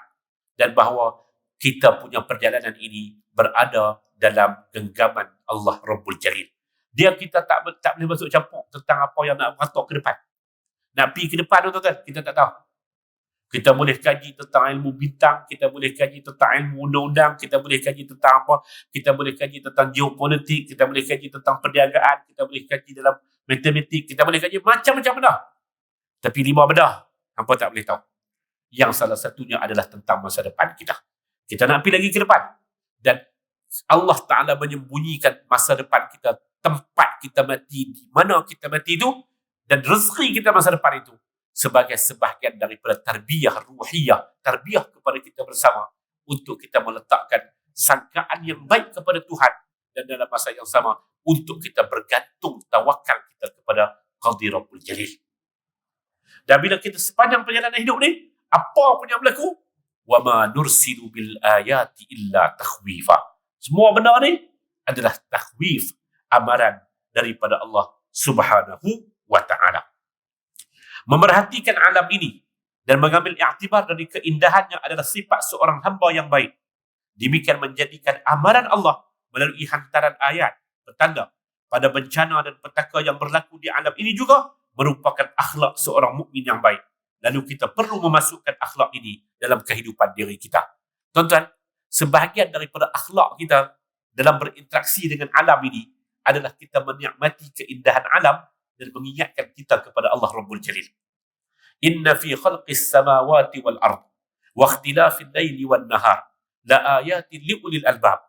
dan bahawa kita punya perjalanan ini berada dalam genggaman Allah Rabbul Jalil. Dia kita tak boleh masuk campur tentang apa yang nak beratuk ke depan. Nak pergi ke depan tu kan, kita tak tahu. Kita boleh kaji tentang ilmu bintang, kita boleh kaji tentang ilmu undang-undang, kita boleh kaji tentang apa, kita boleh kaji tentang geopolitik, kita boleh kaji tentang perniagaan, kita boleh kaji dalam matematik, kita boleh kaji macam-macam benda. Tapi 5 benda, hampa tak boleh tahu. Yang salah satunya adalah tentang masa depan kita. Kita nak pergi lagi ke depan. Dan Allah Ta'ala menyembunyikan masa depan kita, tempat kita mati, di mana kita mati itu, dan rezeki kita masa depan itu, sebagai sebahagian daripada tarbiyah ruhiyah, tarbiyah kepada kita bersama, untuk kita meletakkan sangkaan yang baik kepada Tuhan, dan dalam masa yang sama untuk kita bergantung tawakal kita kepada Qadi Rabbul Jalil. Dan bila kita sepanjang perjalanan hidup ni, apa pun yang berlaku, wa ma nursilu bil ayati illa takhwifa. Semua benda ni adalah takhwif, amaran daripada Allah Subhanahu wa Ta'ala. Memerhatikan alam ini dan mengambil iktibar dari keindahannya adalah sifat seorang hamba yang baik. Demikian menjadikan amaran Allah melalui hantaran ayat, petanda pada bencana dan petaka yang berlaku di alam ini juga merupakan akhlak seorang mukmin yang baik. Lalu kita perlu memasukkan akhlak ini dalam kehidupan diri kita. Tuan-tuan, sebahagian daripada akhlak kita dalam berinteraksi dengan alam ini adalah kita menikmati keindahan alam dan mengingatkan kita kepada Allah Rabbul Jalil. Inna fi khalqis samawati wal ard wa ikhtilafil laili wan nahar la ayatin li ulil albab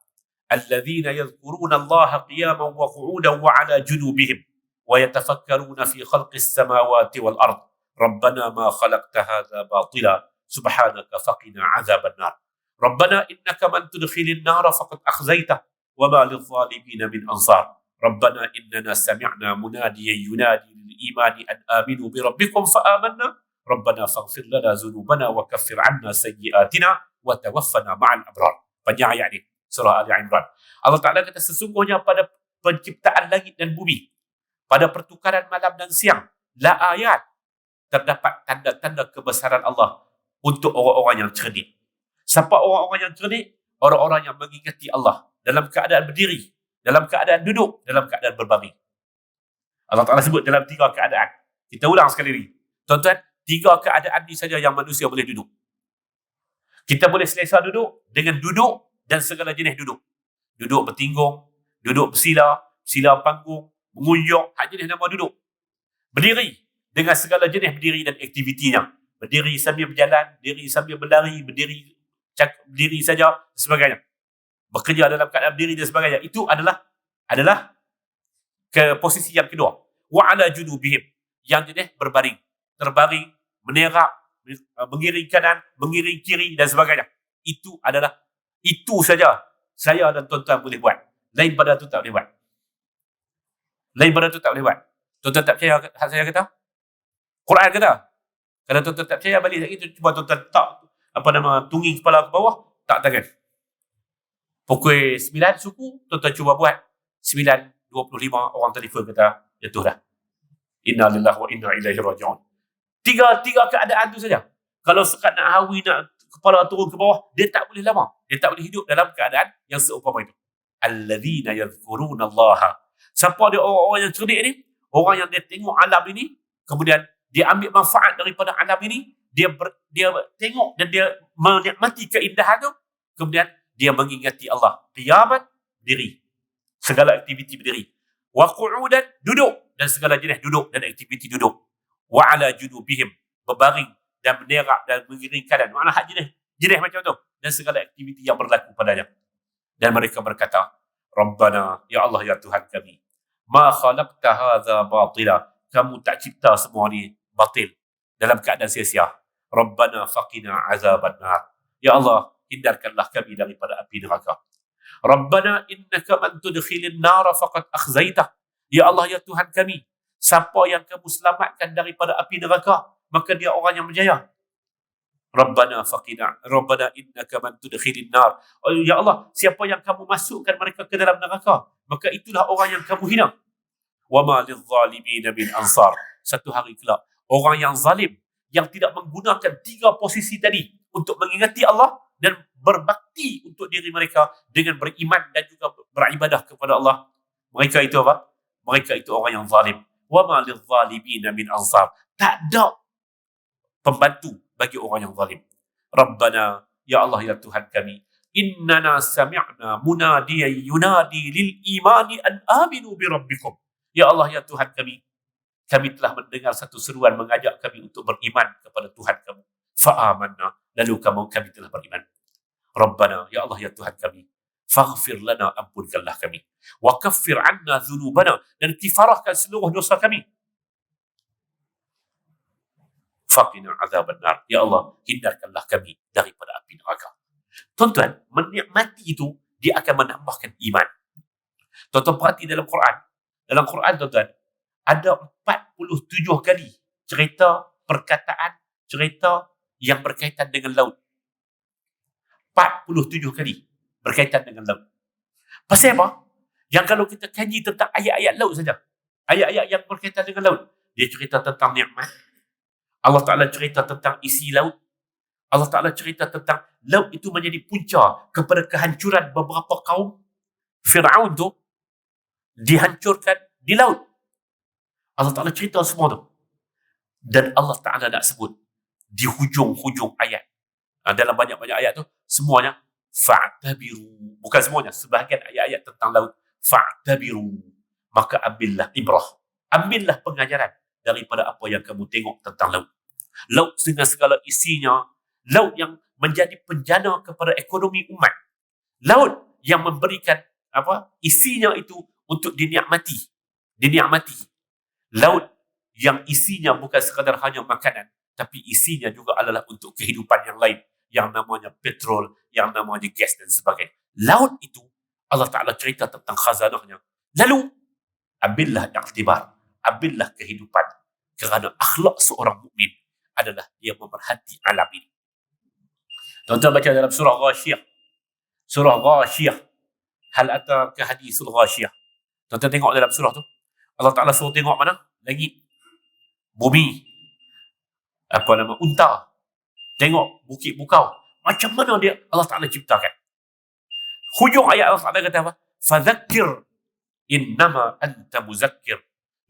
alladhina yadhkuruna Allah qiyaman wa qu'udan wa 'ala junubihim wa yatafakkaruna fi khalqis samawati wal ard rabbana ma khalaqta hadha batila subhanaka faqina 'adzaban nar rabbana innaka man tudkhilin nar faqad akhzaitah wa ma lidh-dhalimin min ansar rabbana innana sami'na munadiyan yunadi lil imani an aminu bi rabbikum fa amanna rabbana faghfir lana dhunubana wa kaffir 'anna sayyi'atina wa tawaffana ma'al abrar. Panjang ayat ni, surah Ali Imran. Allah Ta'ala kata sesungguhnya pada penciptaan langit dan bumi, pada pertukaran malam dan siang, la ayat, terdapat tanda-tanda kebesaran Allah untuk orang-orang yang cerdik. Siapa orang-orang yang cerdik? Orang-orang yang mengingati Allah dalam keadaan berdiri, dalam keadaan duduk, dalam keadaan berbaring. Allah Ta'ala sebut dalam 3 keadaan. Kita ulang sekali lagi. Tuan-tuan, 3 keadaan ni saja yang manusia boleh duduk. Kita boleh selesa duduk dengan duduk dan segala jenis duduk. Duduk bertinggung, duduk bersila, sila panggung, mengunjuk, hak jenis nama duduk. Berdiri dengan segala jenis berdiri dan aktivitinya. Berdiri sambil berjalan, berdiri sambil berlari, berdiri saja, sebagainya. Bekerja dalam keadaan berdiri dan sebagainya. Itu adalah ke posisi yang kedua. Wa 'ala junubihim, yang jenis berbaring, terbaring, menerak, mengiring kanan, mengiring kiri dan sebagainya. Itu saja saya dan tuan-tuan boleh buat. Lain pada tu tak boleh buat. Tuan-tuan tak percaya saya kata? Quran kata. Kalau tuan-tuan tak percaya, balik lagi cuba tuan-tuan tak tunging kepala ke bawah, tak tangan. Pukul 9 suku, tuan-tuan cuba buat. 9:25 orang telefon kata jatuh dah. Inna lillahi wa inna ilaihi raji'un. Tiga keadaan tu saja. Kalau sekat nak hawi, nak kepala turun ke bawah, dia tak boleh lama. Dia tak boleh hidup dalam keadaan yang seumpama itu. Alladzina yadhkuruna Allah. Siapa dia orang-orang yang cerdik ni? Orang yang dia tengok alam ini, kemudian dia ambil manfaat daripada alam ini, dia tengok dan dia menikmati keindahan tu, kemudian dia mengingati Allah. Qiyaman, diri. Segala aktiviti berdiri. Wa qu'udan, duduk. Dan segala jenis duduk dan aktiviti duduk. Wa 'ala junubihim, berbaring dan menerak dan mengiring kanan. Maknanya hak jenis macam tu. Dan segala aktiviti yang berlaku padanya. Dan mereka berkata, Rabbana, ya Allah, ya Tuhan kami, ma khalaqta hadha batila, kamu tak cipta semua ni batil, dalam keadaan sia-sia. Rabbana faqina azaban nar, ya Allah, hindarkanlah kami daripada api neraka. Rabbana innaka man tudkhilin nar faqad akhzaitah, ya Allah, ya Tuhan kami, siapa yang kamu selamatkan daripada api neraka, maka dia orang yang berjaya. Rabbana innaka man tudkhilin nar, oh, ya Allah, siapa yang kamu masukkan mereka ke dalam neraka, maka itulah orang yang kamu hina. Wa ma lidh-dhalimin min ansar. Satu hari kelak, orang yang zalim, yang tidak menggunakan 3 posisi tadi untuk mengingati Allah dan berbakti untuk diri mereka dengan beriman dan juga beribadah kepada Allah, mereka itu apa? Mereka itu orang yang zalim. Wa ma lidh-dhalimin min ansar. Tak ada pembantu bagi orang yang zalim. Rabbana, ya Allah, ya Tuhan kami, innana sami'na munadiyan yunadi lil imani an aminu bi rabbikum. Ya Allah, ya Tuhan kami telah mendengar satu seruan mengajak kami untuk beriman kepada Tuhan kamu. Fa'amanna, lalu kami telah beriman. Rabbana, ya Allah, ya Tuhan kami, faghfir lana, ampunkanlah kami. Wa kaffir 'anna dhunubana, dan kifarahkan seluruh dosa kami. Faqina azaban nar, ya Allah, hindarkanlah kami daripada api neraka. Tuan-tuan, menikmati itu, dia akan menambahkan iman. Tuan-tuan perhati dalam Quran. Dalam Quran, tuan-tuan, ada 47 kali cerita yang berkaitan dengan laut. 47 kali berkaitan dengan laut. Pasal apa? Yang kalau kita kaji tentang ayat-ayat laut saja, ayat-ayat yang berkaitan dengan laut, dia cerita tentang nikmat. Allah Ta'ala cerita tentang isi laut. Allah Ta'ala cerita tentang laut itu menjadi punca kepada kehancuran beberapa kaum. Fir'aun tu dihancurkan di laut. Allah Ta'ala cerita semua tu. Dan Allah Ta'ala nak sebut di hujung-hujung ayat, Dalam banyak-banyak ayat tu, semuanya fa'tabiru. Bukan semuanya, sebahagian ayat-ayat tentang laut. Fa'tabiru. Maka ambillah ibrah. Ambillah pengajaran daripada apa yang kamu tengok tentang laut. Laut dengan segala isinya. Laut yang menjadi penjana kepada ekonomi umat. Laut yang memberikan isinya itu untuk dinikmati. Laut yang isinya bukan sekadar hanya makanan, tapi isinya juga adalah untuk kehidupan yang lain, yang namanya petrol, yang namanya gas dan sebagainya. Laut itu Allah Ta'ala cerita tentang khazanahnya. Lalu ambillah iktibar, ambillah kehidupan, kerana akhlak seorang mukmin adalah dia memerhati alam ini. Tuan-tuan baca dalam surah Ghashiyah, hal ataka hadithul Ghashiyah. Tuan-tuan tengok dalam surah tu, Allah Ta'ala suruh tengok mana? Langit, bumi, unta. Tengok bukit bukau. Macam mana dia Allah Ta'ala ciptakan. Hujung ayat Allah Ta'ala kata apa? Fadhakkir innama anta muzakkir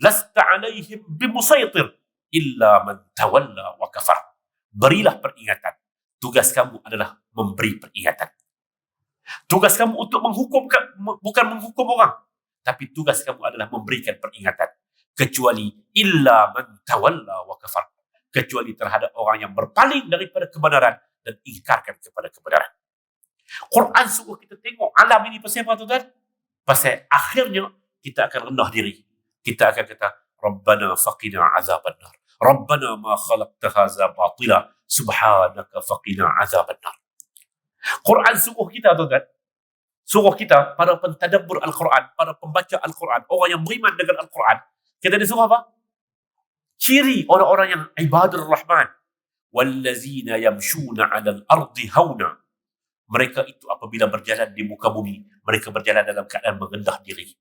lasta alaihim bimusaytir illa man tawalla wa kafar. Berilah peringatan. Tugas kamu adalah memberi peringatan. Tugas kamu untuk bukan menghukum orang, tapi tugas kamu adalah memberikan peringatan. Kecuali illa man tawalla wa kafar, kecuali terhadap orang yang berpaling daripada kebenaran dan ingkarkan kepada kebenaran. Quran suruh kita tengok alam ini pasal apa, tuan-tuan? Pasal akhirnya kita akan rendah diri. Kita akan kata, Rabbana faqina azaban nar. Rabbana ma khalaqta hadza batila. Subhanaka faqina azaban nar. Quran suruh kita, tuan-tuan, suruh kita, para pentadabbur Al-Quran, para pembaca Al-Quran, orang yang beriman dengan Al-Quran, kita disuruh apa? Ciri orang-orang yang ibadur Rahman. Wallazina yamshuna 'alal ardi hauna. Mereka itu apabila berjalan di muka bumi, mereka berjalan dalam keadaan merendah diri.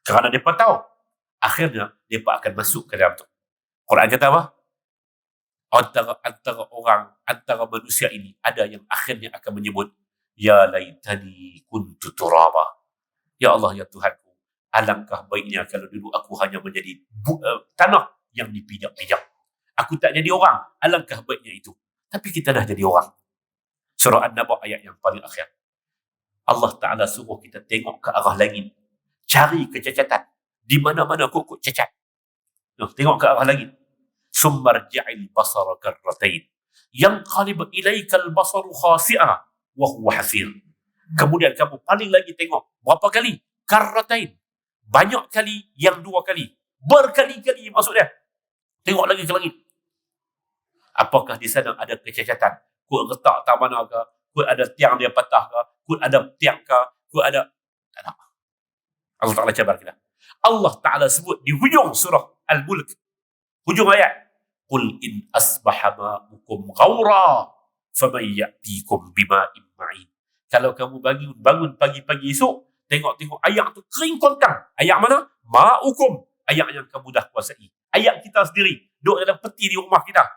Kerana mereka tahu, akhirnya mereka akan masuk ke dalam tu. Quran kata apa? Antara manusia ini, ada yang akhirnya akan menyebut, Ya laitani kuntu turaba. Ya Allah, ya Tuhanku, alangkah baiknya kalau dulu aku hanya menjadi tanah yang dipijak-pijak. Aku tak jadi orang, alangkah baiknya itu. Tapi kita dah jadi orang. Surah An-Naba ayat yang paling akhir. Allah Ta'ala suruh kita tengok ke arah langit. Cari kecacatan. Di mana-mana kok cacat. Tengok ke arah langit. Summarji'il basara karratain. Yanqalib ilaikal basaru khasi'ah. Wahuwa hasir. Kemudian kamu paling lagi tengok. Berapa kali? Karratain. Banyak kali yang 2 kali. Berkali-kali maksudnya. Tengok lagi ke langit. Apakah di sana ada kecacatan? Kut retak tak mana ke? Kut ada tiang dia patah ke? Kut ada tiang ke? Kut ada... Tak ada. Allah Ta'ala cabar kita. Allah Ta'ala sebut di hujung surah Al-Mulk. Hujung ayat. Qul in asbaha ma'ukum ghawra faman ya'tikum bima'in ma'in. Kalau kamu bangun pagi-pagi esok, tengok ayak tu kering kontang. Ayak mana? Ma'ukum. Ayak yang kamu dah kuasai. Ayak kita sendiri. Duduk dalam peti di rumah kita.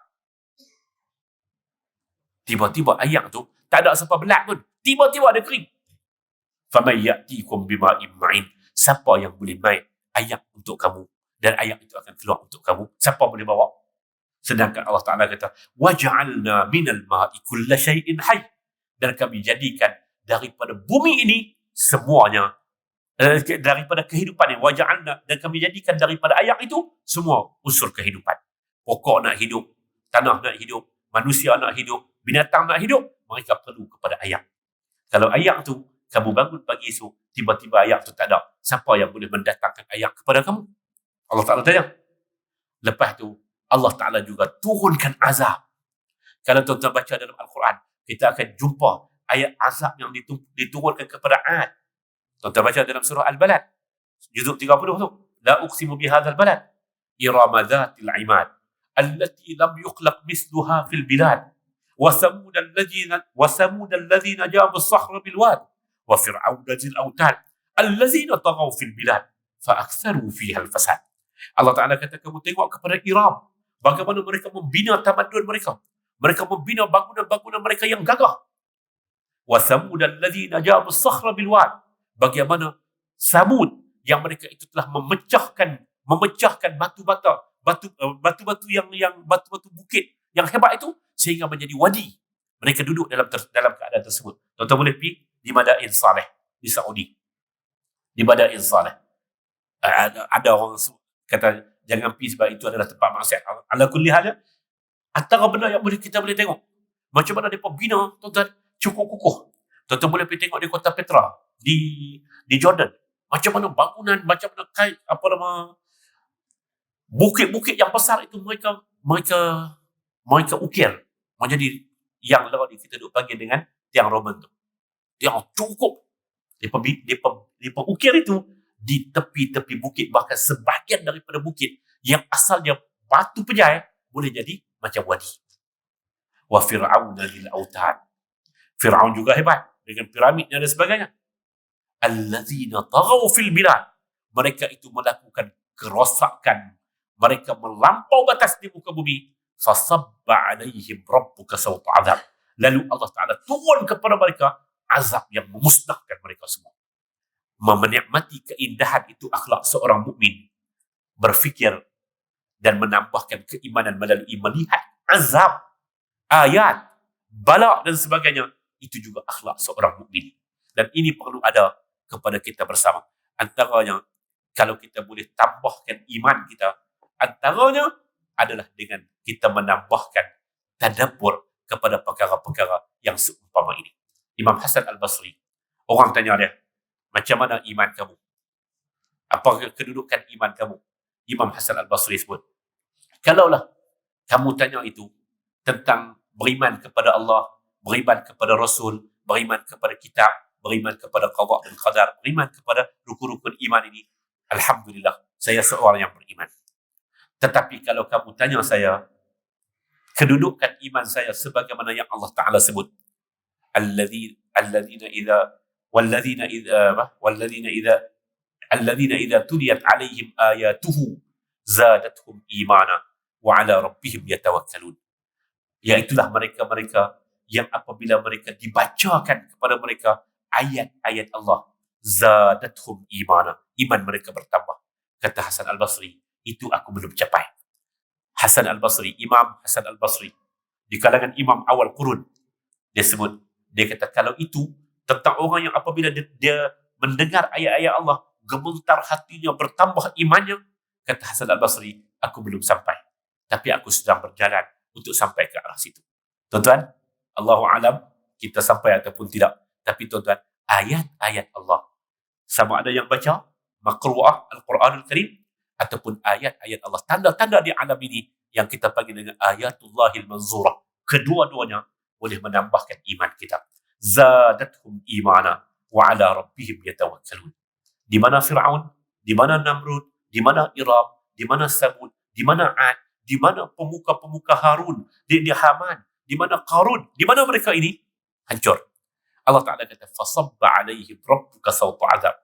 Tiba-tiba ayak tu tak ada siapa belak pun. Tiba-tiba ada kering. Faman ya'tikum bima'in ma'in. Siapa yang boleh main ayak untuk kamu? Dan ayak itu akan keluar untuk kamu. Siapa boleh bawa? Sedangkan Allah Ta'ala kata, وَجَعَلْنَا مِنَ الْمَاءِ كُلَّ شَيْءٍ حَيٍّ. Dan kami jadikan daripada bumi ini semuanya, daripada kehidupan ini, وَجَعَلْنَا, dan kami jadikan daripada ayak itu semua unsur kehidupan. Pokok nak hidup, tanah nak hidup, manusia nak hidup, binatang nak hidup, mereka perlu kepada ayak. Kalau ayak tu, kamu bangun pagi esok, tiba-tiba ayak tu tak ada, siapa yang boleh mendatangkan ayak kepada kamu? Allah Ta'ala tanya. Lepas tu, Allah Ta'ala juga turunkan azab. Kalau tuan-tuan baca dalam Al-Quran, kita akan jumpa ayat azab yang diturunkan kepada Ad. Tuan-tuan baca dalam surah Al-Balad, juzuk 30 tu. La uqsimu bihadzal balad, irama dhatil imad, allati lam yuqlaq misluha fil bilad, wa samud alladhina jabu as-sakhra bil wad, wa fir'auna dhil autad, allazina taghaw fil bilad, fa aktsaru fiha al-fasad. Allah Ta'ala kata, kamu tengok kepada Iram, bagaimana mereka membina tamadun mereka. Mereka membina bangunan-bangunan mereka yang gagah. Wa samud alladhina jabu as-sakhra bil wad. Bagaimana Samud yang mereka itu telah memecahkan batu-batu yang batu-batu bukit yang hebat itu sehingga menjadi wadi. Mereka duduk dalam keadaan tersebut. Tuan-tuan boleh pergi di Madain Saleh di Saudi. Di Madain Saleh. Ada orang kata jangan pergi sebab itu adalah tempat maksiat. Ala kulli hal, antara benda yang kita boleh tengok macam mana mereka bina, tuan-tuan, cukup kukuh. Tuan-tuan boleh pergi tengok di kota Petra di Jordan. Macam mana bangunan, macam mana bukit-bukit yang besar itu mereka ukir menjadi yang lagi kita duk panggil dengan tiang Roman tu. Yang cukup. Mereka ukir itu di tepi-tepi bukit, bahkan sebahagian daripada bukit yang asalnya batu pejai boleh jadi macam wadi. Wa Fir'aun lil autad. Fir'aun juga hebat dengan piramidnya dan sebagainya. Allazina taghaw fil bilad. Mereka itu melakukan kerosakan. Mereka melampau batas di muka bumi. Fasabba alaihim rabbuka sawta azab. Lalu Allah Ta'ala turun kepada mereka azab yang memusnahkan mereka semua. Menikmati keindahan itu akhlak seorang mukmin, berfikir dan menambahkan keimanan melalui melihat azab, ayat, bala dan sebagainya. Itu juga akhlak seorang mukmin. Dan ini perlu ada kepada kita bersama. Antaranya, kalau kita boleh tambahkan iman kita, antaranya adalah dengan kita menambahkan tadabbur kepada perkara-perkara yang seumpama ini. Imam Hasan Al-Basri, orang tanya dia, macam mana iman kamu? Apa kedudukan iman kamu? Imam Hasan Al-Basri sebut, kalaulah kamu tanya itu tentang beriman kepada Allah, beriman kepada Rasul, beriman kepada kitab, beriman kepada qada dan qadar, beriman kepada rukun-rukun iman ini, alhamdulillah, saya seorang yang beriman. Tetapi kalau kamu tanya saya kedudukan iman saya sebagaimana yang Allah Ta'ala sebut, الذين إذا تليت عليهم آياته زادتهم إيمانا وعلى ربهم يتوكلون. Iaitulah mereka-mereka yang apabila mereka dibacakan kepada mereka ayat-ayat Allah, zadathum imana, iman mereka bertambah. Kata Hasan Al-Basri, itu aku belum capai. Hasan Al-Basri, Imam Hasan Al-Basri, di kalangan imam awal qurun, dia kata kalau itu tentang orang yang apabila dia mendengar ayat-ayat Allah, gemetar hatinya, bertambah imannya, kata Hasan Al-Basri, aku belum sampai, tapi aku sedang berjalan untuk sampai ke arah situ. Tuan-tuan, Allahu alam kita sampai ataupun tidak. Tapi tuan-tuan, ayat-ayat Allah, sama ada yang baca maqru'ah Al-Quranul Karim ataupun ayat-ayat Allah, tanda-tanda di alam ini yang kita panggil dengan ayatullahil manzurah, kedua-duanya boleh menambahkan iman kita. Zadathum imana wa ala rabbihim yatawakkalun. Di mana Fir'aun, di mana Namrud, di mana Iram, di mana Samud, di mana Ad, di mana pemuka-pemuka Harun, di Haman, di mana Qarun, di mana mereka ini hancur. Allah Ta'ala kata, fasabba alaihim rabbuka sawta azab.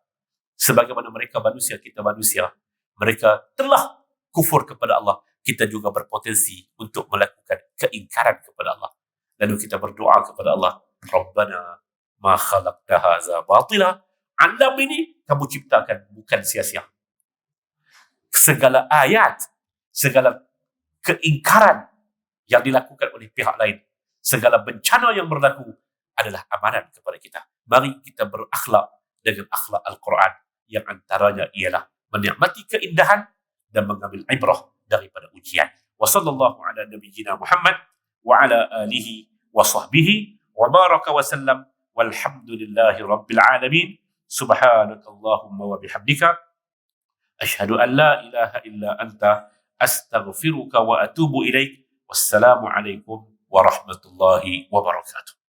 Sebagaimana mereka manusia, kita manusia, mereka telah kufur kepada Allah, kita juga berpotensi untuk melakukan keingkaran kepada Allah. Lalu kita berdoa kepada Allah, Rabbana ma khalaqta hadza batila. Alam ini kamu ciptakan bukan sia-sia. Segala ayat, segala keingkaran yang dilakukan oleh pihak lain, segala bencana yang berlaku adalah amanan kepada kita. Mari kita berakhlak dengan akhlak Al-Quran, yang antaranya ialah menikmati keindahan dan mengambil ibrah daripada ujian. Wa sallallahu ala nabiyyina Muhammad wa ala alihi wa sahbihi wa baraka wa sallam walhamdulillahi rabbil alamin. Subhanakallahumma wa bihamdika ashhadu an la ilaha illa anta astaghfiruka wa atubu ilaik. Wassalamu alaikum warahmatullahi wabarakatuh.